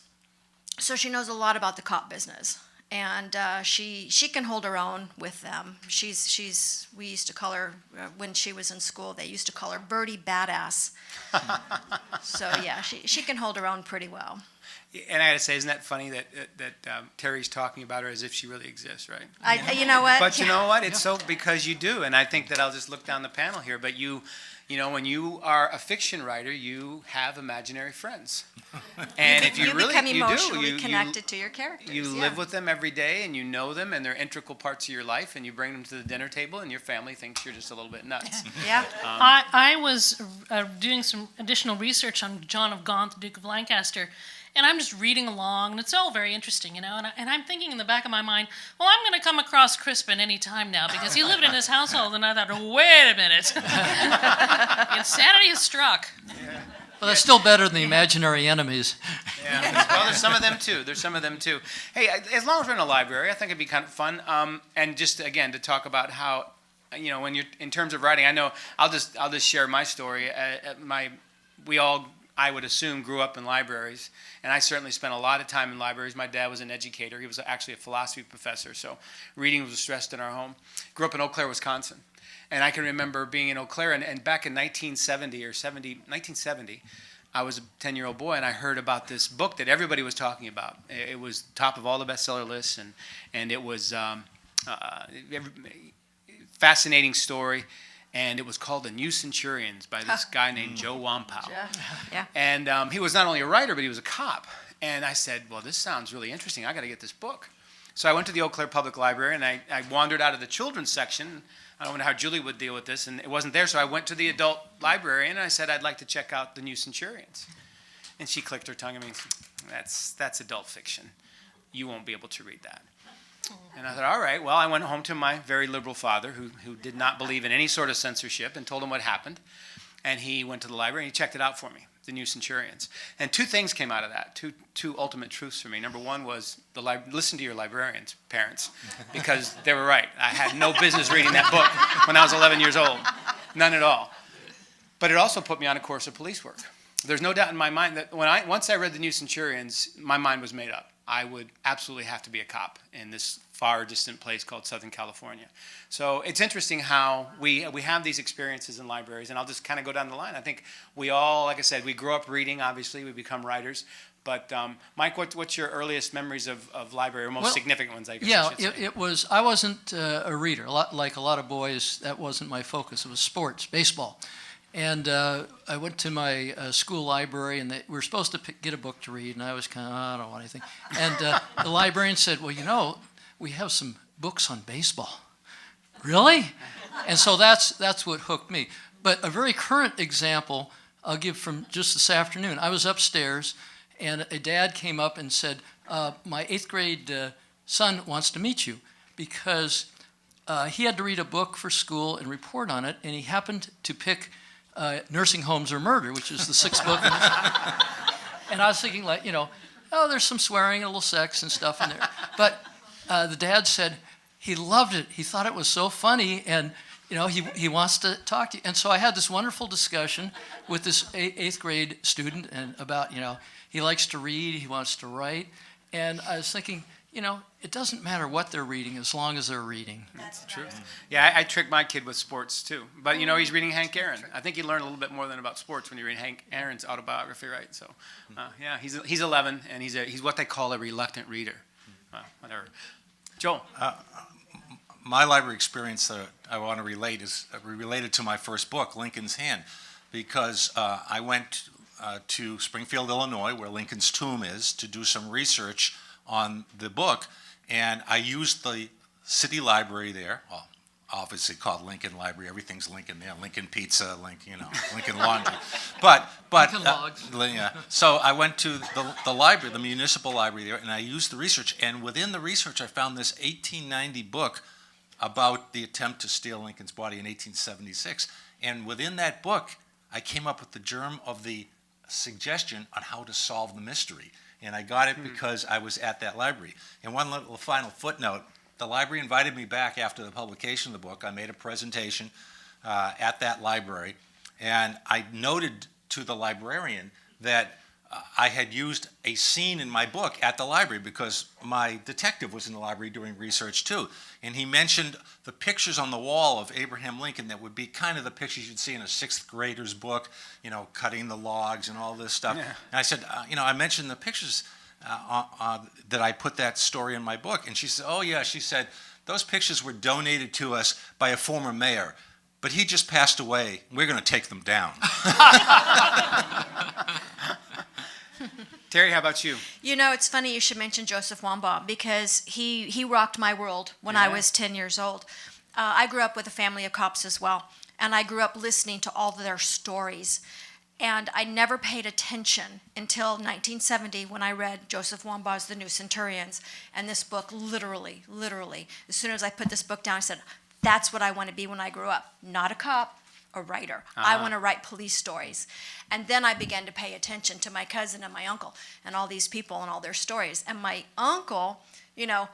So she knows a lot about the cop business, and she can hold her own with them. We used to call her, when she was in school, they used to call her Bertie Badass. So yeah, she can hold her own pretty well. And I got to say, isn't that funny that Terry's talking about her as if she really exists, right? You know what? But you know what? It's so because you do, and I think that I'll just look down the panel here. But when you are a fiction writer, you have imaginary friends, and if you really become you emotionally do, connected to your characters. You live with them every day, and you know them, and they're integral parts of your life, and you bring them to the dinner table, and your family thinks you're just a little bit nuts. Yeah. I was doing some additional research on John of Gaunt, the Duke of Lancaster, and I'm just reading along, and it's all very interesting, and I'm thinking in the back of my mind, well, I'm going to come across Crispin any time now, because he lived in his household, and I thought, wait a minute. Insanity has struck. Yeah. Well, that's still better than the imaginary enemies. Yeah. Well, there's some of them too. Hey, as long as we're in a library, I think it'd be kind of fun. And just again to talk about how, when you're in terms of writing, I know I'll just share my story. I would assume, grew up in libraries, and I certainly spent a lot of time in libraries. My dad was an educator. He was actually a philosophy professor, so reading was stressed in our home. Grew up in Eau Claire, Wisconsin, and I can remember being in Eau Claire, and back in 1970, I was a 10-year-old boy, and I heard about this book that everybody was talking about. It was top of all the bestseller lists, and it was fascinating story. And it was called The New Centurions by this guy named Joe Wampow. Yeah. And he was not only a writer, but he was a cop. And I said, well, this sounds really interesting. I got to get this book. So I went to the Eau Claire Public Library, and I wandered out of the children's section. I don't know how Julie would deal with this, and it wasn't there. So I went to the adult librarian, and I said, I'd like to check out The New Centurions. And she clicked her tongue at me and said, that's adult fiction. You won't be able to read that. And I thought, all right, well, I went home to my very liberal father who did not believe in any sort of censorship and told him what happened. And he went to the library and he checked it out for me, The New Centurions. And two things came out of that, two ultimate truths for me. Number one was listen to your librarians, parents, because they were right. I had no business reading that book when I was 11 years old, none at all. But it also put me on a course of police work. There's no doubt in my mind that once I read The New Centurions, my mind was made up. I would absolutely have to be a cop in this far distant place called Southern California. So it's interesting how we have these experiences in libraries, and I'll just kind of go down the line. I think we all, like I said, we grow up reading, obviously, we become writers. But Mike, what's your earliest memories of library, or most significant ones, I guess? Yeah, I should say? it was, I wasn't a reader. Like a lot of boys, that wasn't my focus. It was sports, baseball. And I went to my school library, and we were supposed to get a book to read, and I was kind of, I don't want anything. And the librarian said, well, you know, we have some books on baseball. Really? And so that's what hooked me. But a very current example I'll give from just this afternoon. I was upstairs, and a dad came up and said, my 8th grade son wants to meet you because he had to read a book for school and report on it, and he happened to pick Nursing Homes or Murder, which is the 6th book. And I was thinking, like, you know, oh, there's some swearing and a little sex and stuff in there. But the dad said he loved it. He thought it was so funny, and you know, he wants to talk to you. And so I had this wonderful discussion with this 8th grade student and about, you know, he likes to read, he wants to write. And I was thinking, you know, it doesn't matter what they're reading as long as they're reading. That's the truth. Yeah, I tricked my kid with sports too. But you know, he's reading Hank Aaron. I think you learn a little bit more than about sports when you read Hank Aaron's autobiography, right? So, yeah, he's 11, and he's what they call a reluctant reader. Whatever. Joel. My library experience that I want to relate is related to my first book, Lincoln's Hand, because I went to Springfield, Illinois, where Lincoln's tomb is, to do some research on the book, and I used the city library there, well, obviously called Lincoln Library. Everything's Lincoln there. Lincoln Pizza, Lincoln Laundry. But Lincoln Logs. Yeah. So I went to the library, the municipal library there, and I used the research. And within the research, I found this 1890 book about the attempt to steal Lincoln's body in 1876. And within that book, I came up with the germ of the suggestion on how to solve the mystery. And I got it because I was at that library. And one little final footnote, the library invited me back after the publication of the book. I made a presentation at that library, and I noted to the librarian that I had used a scene in my book at the library because my detective was in the library doing research too. And he mentioned the pictures on the wall of Abraham Lincoln that would be kind of the pictures you'd see in a 6th grader's book, you know, cutting the logs and all this stuff. Yeah. And I said, I mentioned the pictures that I put that story in my book. And she said, oh yeah, she said, those pictures were donated to us by a former mayor, but he just passed away. We're going to take them down. Terry, how about you? You know, it's funny you should mention Joseph Wambaugh because he rocked my world when I was 10 years old. I grew up with a family of cops as well, and I grew up listening to all their stories. And I never paid attention until 1970 when I read Joseph Wambaugh's The New Centurions. And this book literally, as soon as I put this book down, I said, that's what I want to be when I grow up. Not a cop, a writer. I want to write police stories. And then I began to pay attention to my cousin and my uncle and all these people and all their stories. And my uncle, you know,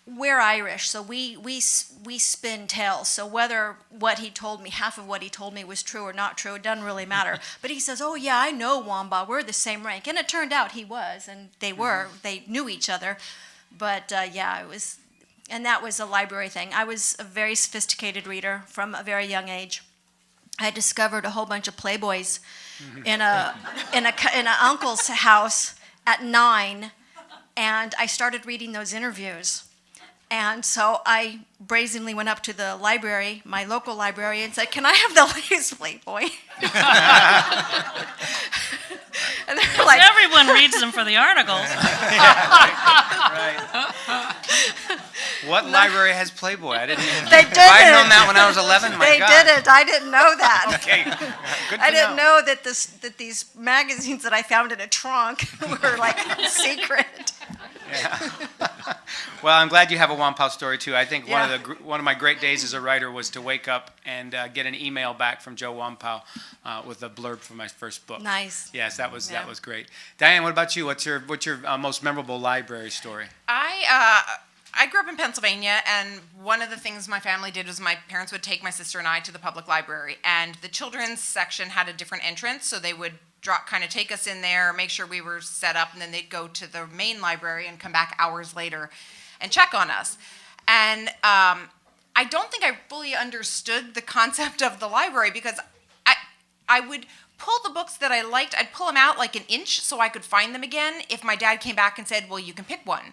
we're Irish, so we spin tales. So whether what he told me, half of what he told me was true or not true, it doesn't really matter. But he says, oh yeah, I know Wambaugh, we're the same rank. And it turned out he was, and they were, they knew each other. But yeah, it was, and that was a library thing. I was a very sophisticated reader from a very young age. I discovered a whole bunch of Playboys in an uncle's house at 9, and I started reading those interviews. And so I brazenly went up to the library, my local library, and said, can I have the latest Playboy? And they're like, everyone reads them for the articles. Right. What library has Playboy? I didn't even. They didn't. If I had known that when I was 11, my they God. didn't. I didn't know that. Okay, good to I didn't know that these magazines that I found in a trunk were like secret. Yeah. Well, I'm glad you have a Wampow story too. I think one of my great days as a writer was to wake up and get an email back from Joe Wampow with a blurb for my first book. Nice. Yes, that was great. Diane, what about you? What's your most memorable library story? I grew up in Pennsylvania, and one of the things my family did was my parents would take my sister and I to the public library, and the children's section had a different entrance, so they would kind of take us in there, make sure we were set up, and then they'd go to the main library and come back hours later and check on us. And I don't think I fully understood the concept of the library, because I would pull the books that I liked, I'd pull them out like an inch so I could find them again if my dad came back and said, well, you can pick one.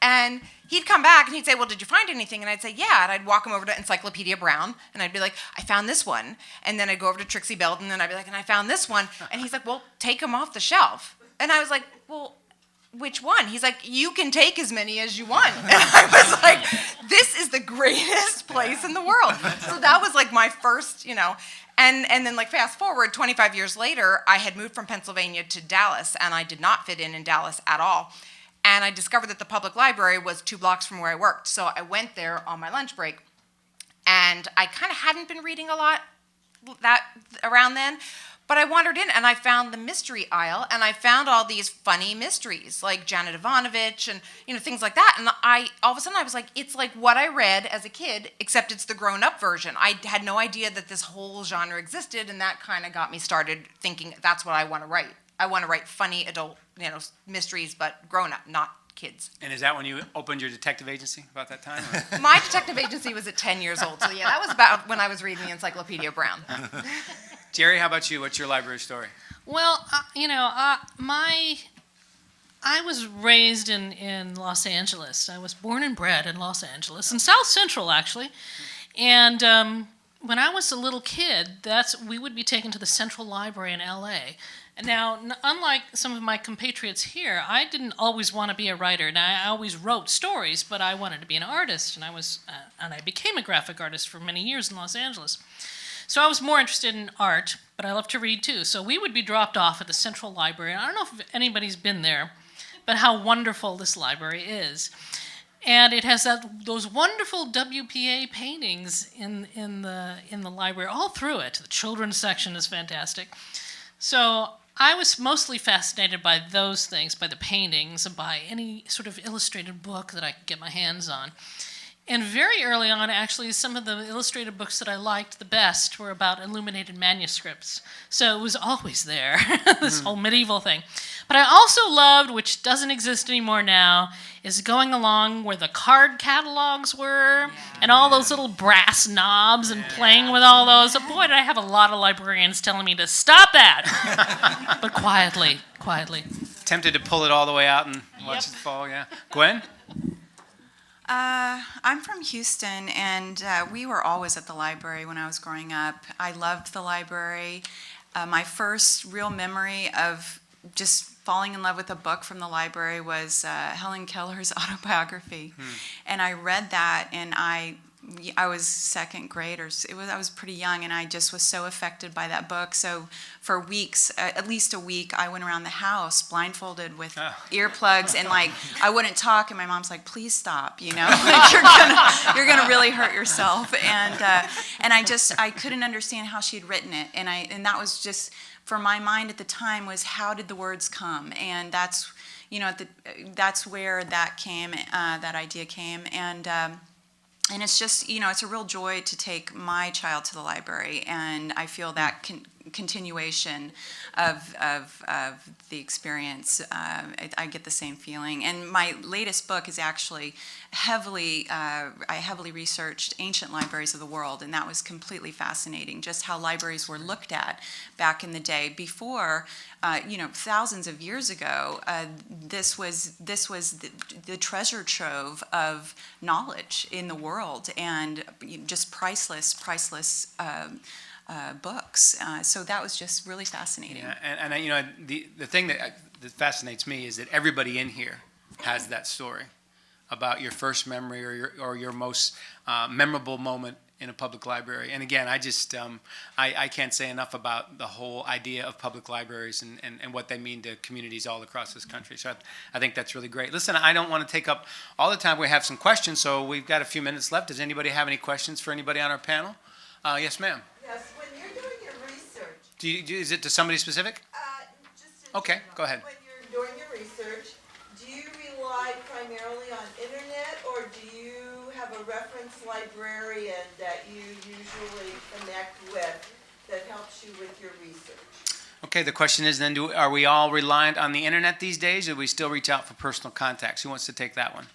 And he'd come back and he'd say, well, did you find anything? And I'd say, yeah. And I'd walk him over to Encyclopedia Brown, and I'd be like, I found this one. And then I'd go over to Trixie Belden, and then I'd be like, and I found this one. And he's like, well, take them off the shelf. And I was like, well, which one? He's like, you can take as many as you want. And I was like, this is the greatest place in the world. So that was like my first, and then like fast forward 25 years later, I had moved from Pennsylvania to Dallas, and I did not fit in Dallas at all. And I discovered that the public library was 2 blocks from where I worked. So I went there on my lunch break. And I kind of hadn't been reading a lot around then. But I wandered in, and I found the mystery aisle, and I found all these funny mysteries, like Janet Ivanovich and things like that. And all of a sudden I was like, it's like what I read as a kid, except it's the grown-up version. I had no idea that this whole genre existed, and that kind of got me started thinking that's what I want to write. I want to write funny adult, mysteries, but grown-up, not kids. And is that when you opened your detective agency, about that time? Or? My detective agency was at 10 years old, so yeah, that was about when I was reading the Encyclopedia Brown. Jerry, how about you? What's your library story? Well, I was raised in Los Angeles. I was born and bred in Los Angeles, in South Central, actually. And when I was a little kid, we would be taken to the Central Library in L.A. And now, unlike some of my compatriots here, I didn't always want to be a writer. Now, I always wrote stories, but I wanted to be an artist, and I became a graphic artist for many years in Los Angeles. So I was more interested in art, but I love to read too. So we would be dropped off at the Central Library. I don't know if anybody's been there, but how wonderful this library is. And it has those wonderful WPA paintings in the library, all through it. The children's section is fantastic. So I was mostly fascinated by those things, by the paintings, and by any sort of illustrated book that I could get my hands on. And very early on, actually, some of the illustrated books that I liked the best were about illuminated manuscripts. So it was always there, this whole medieval thing. But I also loved, which doesn't exist anymore now, is going along where the card catalogs were, and all those little brass knobs, and playing with all those. Boy, did I have a lot of librarians telling me to stop that. But quietly. Tempted to pull it all the way out and watch it fall, yeah. Gwen? I'm from Houston, and we were always at the library when I was growing up. I loved the library. My first real memory of just falling in love with a book from the library was Helen Keller's autobiography. And I read that, and I was second grade, I was pretty young, and I just was so affected by that book. So for weeks, at least a week, I went around the house blindfolded with earplugs, and I wouldn't talk, and my mom's like, please stop, you're gonna really hurt yourself. And I couldn't understand how she'd written it, and that was just, for my mind at the time, was how did the words come? And that's that's where that came, that idea came. And it's just, it's a real joy to take my child to the library, and I feel that continuation of the experience. I get the same feeling. And my latest book is actually I heavily researched ancient libraries of the world, and that was completely fascinating, just how libraries were looked at back in the day. Before, thousands of years ago, this was the treasure trove of knowledge in the world, and just priceless books. So that was just really fascinating. Yeah, and the thing that fascinates me is that everybody in here has that story about your first memory or your most memorable moment in a public library. And again, I can't say enough about the whole idea of public libraries and what they mean to communities all across this country. So I think that's really great. Listen, I don't want to take up all the time. We have some questions, so we've got a few minutes left. Does anybody have any questions for anybody on our panel? Yes, ma'am. Yes, when you're doing your research. Is it to somebody specific? Just Okay, go ahead. When you're doing your research, do you rely primarily on internet, or or do you have a reference librarian that you usually connect with that helps you with your research? Okay, the question is then, are we all reliant on the internet these days, or do we still reach out for personal contacts? Who wants to take that one?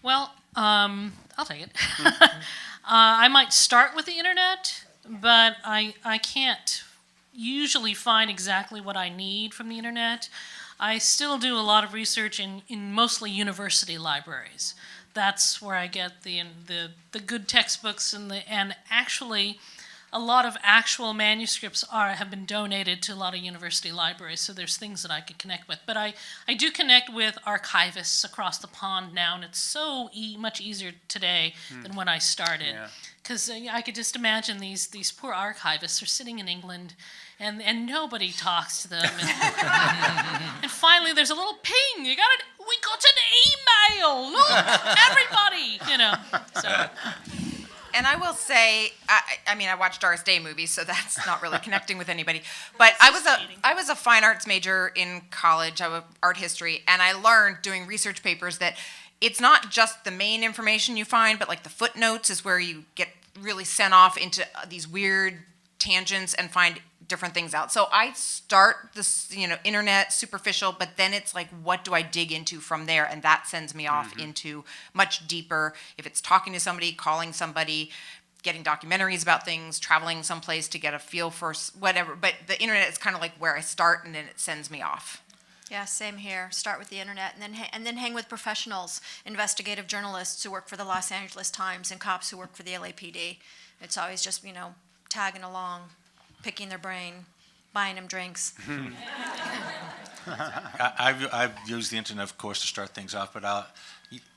Well, I'll take it. I might start with the internet, but I can't usually find exactly what I need from the internet. I still do a lot of research in mostly university libraries. That's where I get the good textbooks and actually a lot of actual manuscripts have been donated to a lot of university libraries, so there's things that I could connect with. But I do connect with archivists across the pond now, and it's so much easier today than when I started. Because I could just imagine these poor archivists are sitting in England, and nobody talks to them. And finally, there's a little ping. We got an email. Look, everybody, So. And I will say, I mean, I watch Doris Day movies, so that's not really connecting with anybody. But I was a fine arts major in college. I was art history, and I learned doing research papers that it's not just the main information you find, but like the footnotes is where you get really sent off into these weird tangents and find different things out. So I start this, internet superficial, but then it's like, what do I dig into from there? And that sends me off into much deeper. If it's talking to somebody, calling somebody, getting documentaries about things, traveling someplace to get a feel for whatever. But the internet is kind of like where I start, and then it sends me off. Yeah, same here. Start with the internet, and then hang with professionals, investigative journalists who work for the Los Angeles Times and cops who work for the LAPD. It's always just, tagging along, picking their brain, buying them drinks. I've used the internet, of course, to start things off, but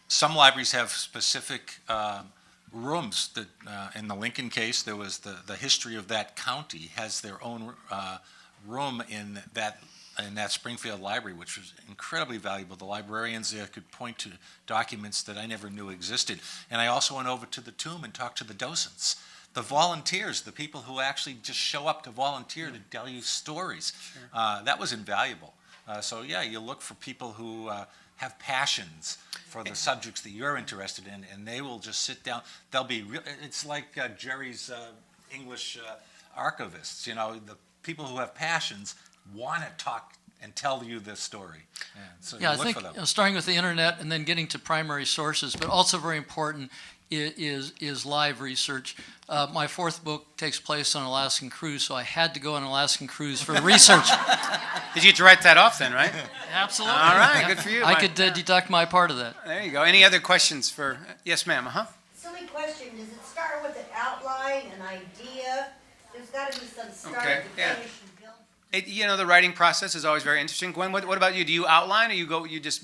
some libraries have specific rooms that, in the Lincoln case, there was the history of that county has their own room in that Springfield library, which was incredibly valuable. The librarians there could point to documents that I never knew existed. And I also went over to the tomb and talked to the docents, the volunteers, the people who actually just show up to volunteer to tell you stories. Sure. That was invaluable. So yeah, you look for people who have passions for the subjects that you're interested in, and they will just sit down. They'll be real. It's like Jerry's English archivists. The people who have passions want to talk and tell you this story. So Yeah, I look think for them. starting with the internet and then getting to primary sources, but also very important is live research. My fourth book takes place on an Alaskan cruise, so I had to go on an Alaskan cruise for the research. Did you get to write that off then, right? Absolutely. All right, good for you. I could deduct my part of that. There you go. Any other questions for? Yes, ma'am. Silly question, does it start with an outline, an idea? There's got to be some start Okay, to yeah. finish and build. The writing process is always very interesting. Gwen, what about you? Do you outline, or you just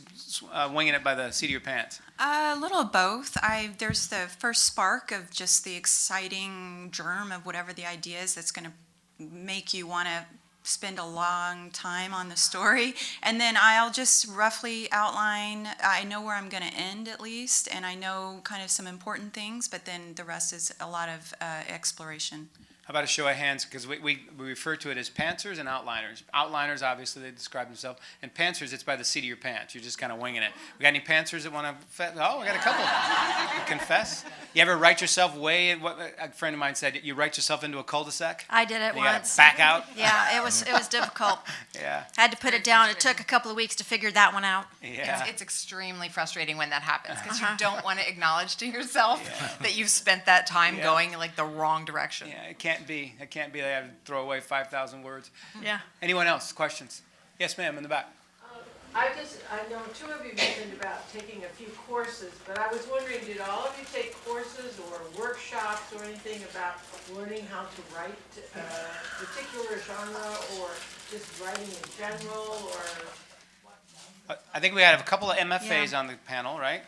winging it by the seat of your pants? A little of both. There's the first spark of just the exciting germ of whatever the idea is that's going to make you want to spend a long time on the story, and then I'll just roughly outline. I know where I'm going to end at least, and I know kind of some important things, but then the rest is a lot of exploration. How about a show of hands? Because we refer to it as pantsers and outliners. Outliners, obviously, they describe themselves. And pantsers, it's by the seat of your pants. You're just kind of winging it. We got any pantsers that want to? Oh, we got a couple. Confess. You ever write yourself way? What a friend of mine said, you write yourself into a cul-de-sac. I did it You got once. to back out. Yeah, it was difficult. Yeah. I had to put it down. It took a couple of weeks to figure that one out. Yeah. It's extremely frustrating when that happens because you don't want to acknowledge to yourself that you've spent that time going like the wrong direction. Yeah. It can't be. They have to throw away 5,000 words. Yeah. Anyone else? Questions? Yes, ma'am, in the back. I know two of you mentioned about taking a few courses, but I was wondering, did all of you take courses or workshops or anything about learning how to write a particular genre or just writing in general or? I think we have a couple of MFAs on the panel, right?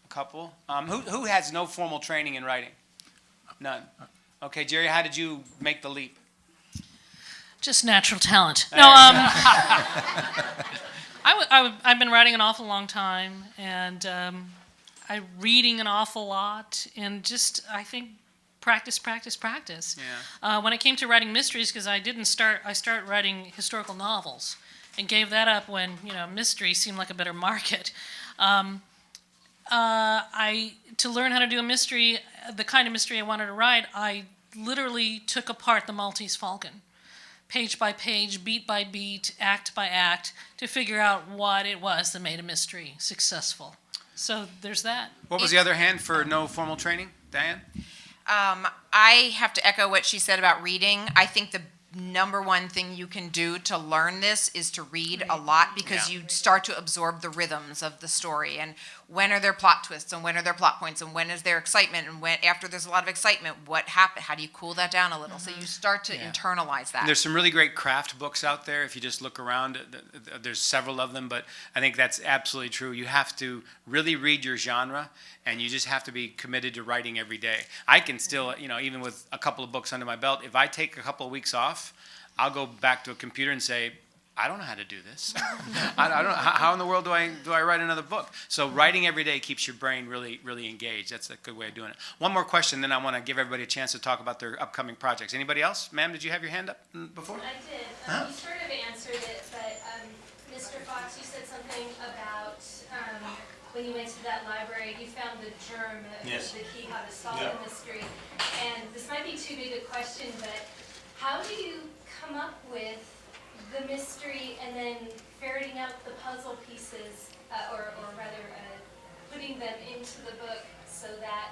A couple. Who has no formal training in writing? None. Okay, Jerry, how did you make the leap? Just natural talent. No, I've been writing an awful long time, and I'm reading an awful lot, and just, I think, practice. Yeah. When it came to writing mysteries, because I started writing historical novels, and gave that up when, mystery seemed like a better market. To learn how to do a mystery, the kind of mystery I wanted to write, I literally took apart the Maltese Falcon, page by page, beat by beat, act by act, to figure out what it was that made a mystery successful. So there's that. What was the other hand for no formal training, Diane? I have to echo what she said about reading. I think the number one thing you can do to learn this is to read a lot, because you start to absorb the rhythms of the story, and when are there plot twists, and when are there plot points, and when is there excitement, and when, after there's a lot of excitement, what happened? How do you cool that down a little? So you start to internalize that. And there's some really great craft books out there. If you just look around, there's several of them, but I think that's absolutely true. You have to really read your genre, and you just have to be committed to writing every day. I can still, even with a couple of books under my belt, if I take a couple of weeks off, I'll go back to a computer and say, I don't know how to do this. I don't know. How in the world do I write another book? So writing every day keeps your brain really, really engaged. That's a good way of doing it. One more question, then I want to give everybody a chance to talk about their upcoming projects. Anybody else? Ma'am, did you have your hand up before? I did. You sort of answered it, but Mr. Fox, you said something about when you went to that library, you found the germ of the key how to solve the mystery. And this might be too big a question, but how do you come up with the mystery and then ferreting out the puzzle pieces, or rather putting them into the book so that,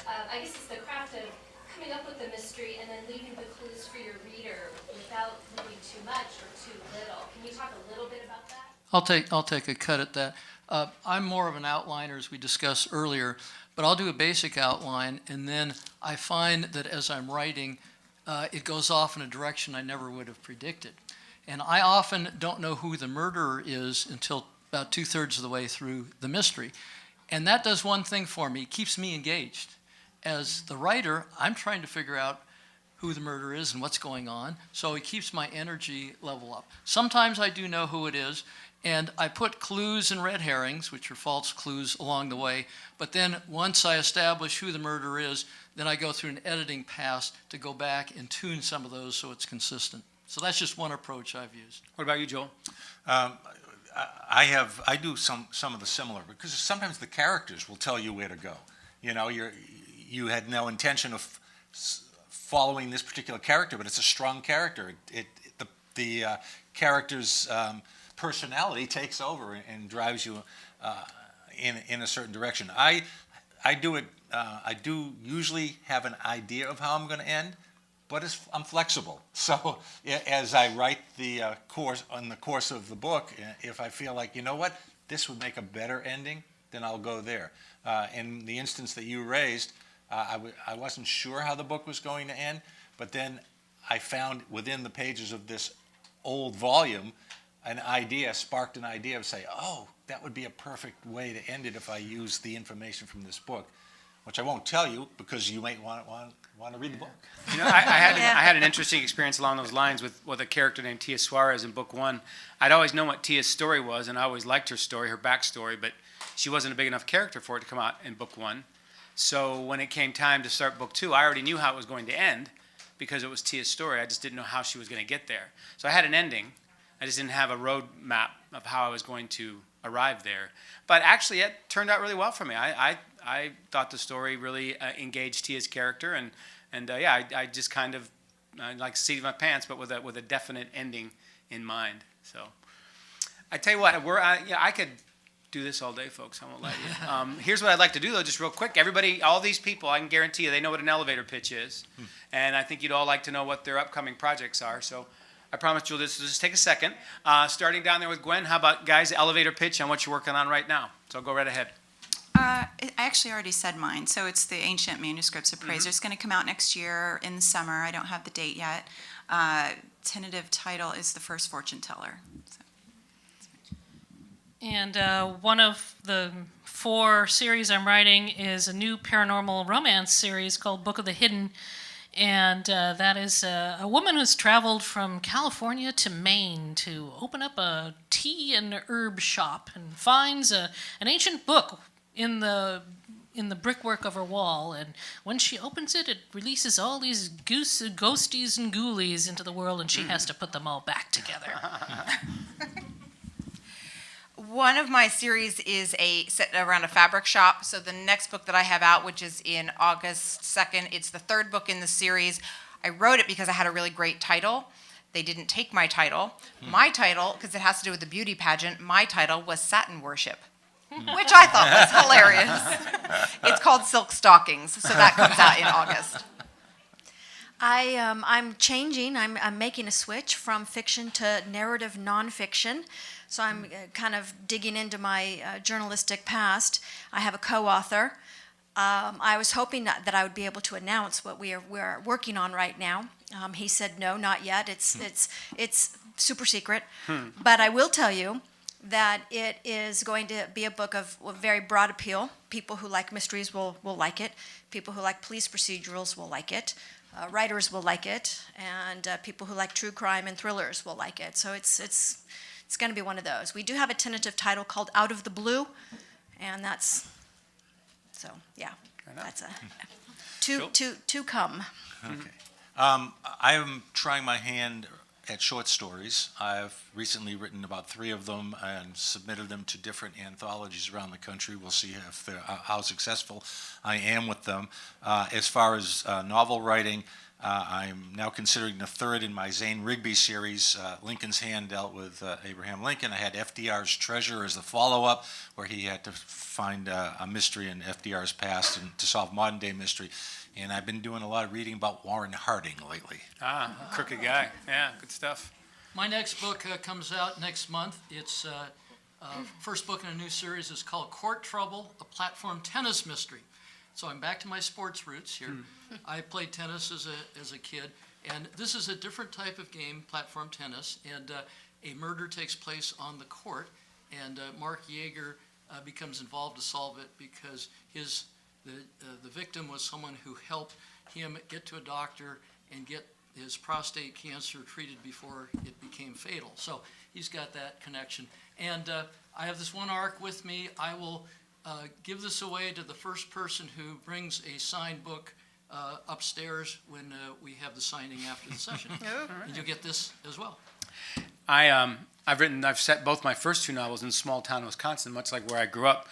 I guess it's the craft of coming up with the mystery and then leaving the clues for your reader without leaving too much or too little. Can you talk a little bit about that? I'll take a cut at that. I'm more of an outliner, as we discussed earlier, but I'll do a basic outline, and then I find that as I'm writing, it goes off in a direction I never would have predicted. And I often don't know who the murderer is until about 2/3 of the way through the mystery. And that does one thing for me. It keeps me engaged. As the writer, I'm trying to figure out who the murderer is and what's going on, so it keeps my energy level up. Sometimes I do know who it is, and I put clues and red herrings, which are false clues, along the way. But then once I establish who the murderer is, then I go through an editing pass to go back and tune some of those so it's consistent. So that's just one approach I've used. What about you, Joel? I do some of the similar, because sometimes the characters will tell you where to go. You had no intention of following this particular character, but it's a strong character. The character's personality takes over and drives you in a certain direction. I do usually have an idea of how I'm going to end, but I'm flexible. So as I write the course of the book, if I feel like, you know what, this would make a better ending, then I'll go there. In the instance that you raised, I wasn't sure how the book was going to end, but then I found within the pages of this old volume sparked an idea of say, oh, that would be a perfect way to end it if I use the information from this book, which I won't tell you because you might want to read the book. I had an interesting experience along those lines with a character named Tia Suarez in book 1. I'd always known what Tia's story was, and I always liked her story, her backstory, but she wasn't a big enough character for it to come out in book 1. So when it came time to start book 2, I already knew how it was going to end because it was Tia's story. I just didn't know how she was going to get there. So I had an ending. I just didn't have a road map of how I was going to arrive there. But actually, it turned out really well for me. I thought the story really engaged Tia's character, and I just kind of like seat of my pants, but with a definite ending in mind. So I tell you what, I could do this all day, folks. I won't lie to you. Here's what I'd like to do, though, just real quick. Everybody, all these people, I can guarantee you, they know what an elevator pitch is, and I think you'd all like to know what their upcoming projects are. So I promised you this. So just take a second. Starting down there with Gwen, how about, guys, elevator pitch on what you're working on right now? So go right ahead. I actually already said mine. So it's the Ancient Manuscripts Appraiser. It's going to come out next year in the summer. I don't have the date yet. Tentative title is The First Fortune Teller. So. And one of the 4 series I'm writing is a new paranormal romance series called Book of the Hidden. And that is a woman who's traveled from California to Maine to open up a tea and herb shop and finds an ancient book in the brickwork of her wall. And when she opens it, it releases all these ghosties and ghoulies into the world, and she has to put them all back together. one of my series is set around a fabric shop. So the next book that I have out, which is in August 2nd, it's the third book in the series. I wrote it because I had a really great title. They didn't take my title. My title, because it has to do with the beauty pageant, my title was Satin Worship, which I thought was hilarious. It's called Silk Stockings, so that comes out in August. I'm changing. I'm making a switch from fiction to narrative nonfiction. So I'm kind of digging into my journalistic past. I have a co-author. I was hoping that I would be able to announce what we're working on right now. He said no, not yet. It's super secret. But I will tell you that it is going to be a book of very broad appeal. People who like mysteries will like it. People who like police procedurals will like it. Writers will like it, and people who like true crime and thrillers will like it. So it's going to be one of those. We do have a tentative title called Out of the Blue, and that's to come. Okay. I am trying my hand at short stories. I've recently written about 3 of them and submitted them to different anthologies around the country. We'll see if how successful I am with them. As far as novel writing, I'm now considering the 3rd in my Zane Rigby series. Lincoln's Hand dealt with Abraham Lincoln. I had FDR's Treasure as the follow-up, where he had to find a mystery in FDR's past and to solve modern-day mystery. And I've been doing a lot of reading about Warren Harding lately. Crooked guy. Yeah, good stuff. My next book comes out next month. It's first book in a new series. It's called Court Trouble, a Platform Tennis Mystery. So I'm back to my sports roots here. I played tennis as a kid, and this is a different type of game, platform tennis, and a murder takes place on the court, and Mark Yeager becomes involved to solve it because the victim was someone who helped him get to a doctor and get his prostate cancer treated before it became fatal. So he's got that connection. And I have this one arc with me. I will give this away to the first person who brings a signed book upstairs when we have the signing after the session. And you'll get this as well. I've set both my first 2 novels in small town Wisconsin, much like where I grew up.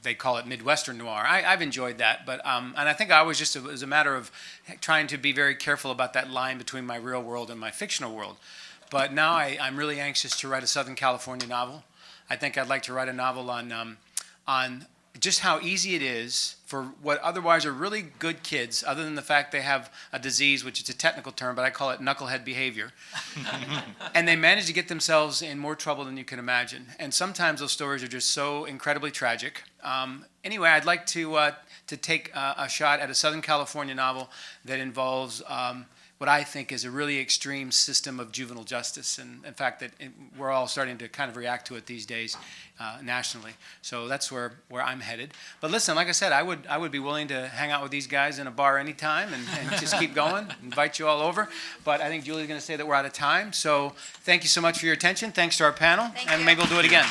They call it Midwestern noir. I've enjoyed that, but and I think I always it was a matter of trying to be very careful about that line between my real world and my fictional world. But now I'm really anxious to write a Southern California novel. I think I'd like to write a novel on just how easy it is for what otherwise are really good kids, other than the fact they have a disease, which is a technical term, but I call it knucklehead behavior. And they manage to get themselves in more trouble than you can imagine. And sometimes those stories are just so incredibly tragic. Anyway, I'd like to take a shot at a Southern California novel that involves what I think is a really extreme system of juvenile justice, and in fact that we're all starting to kind of react to it these days nationally. So that's where I'm headed. But listen, like I said, I would be willing to hang out with these guys in a bar anytime and just keep going, invite you all over. But I think Julie's going to say that we're out of time. So thank you so much for your attention. Thanks to our panel, and maybe we'll do it again.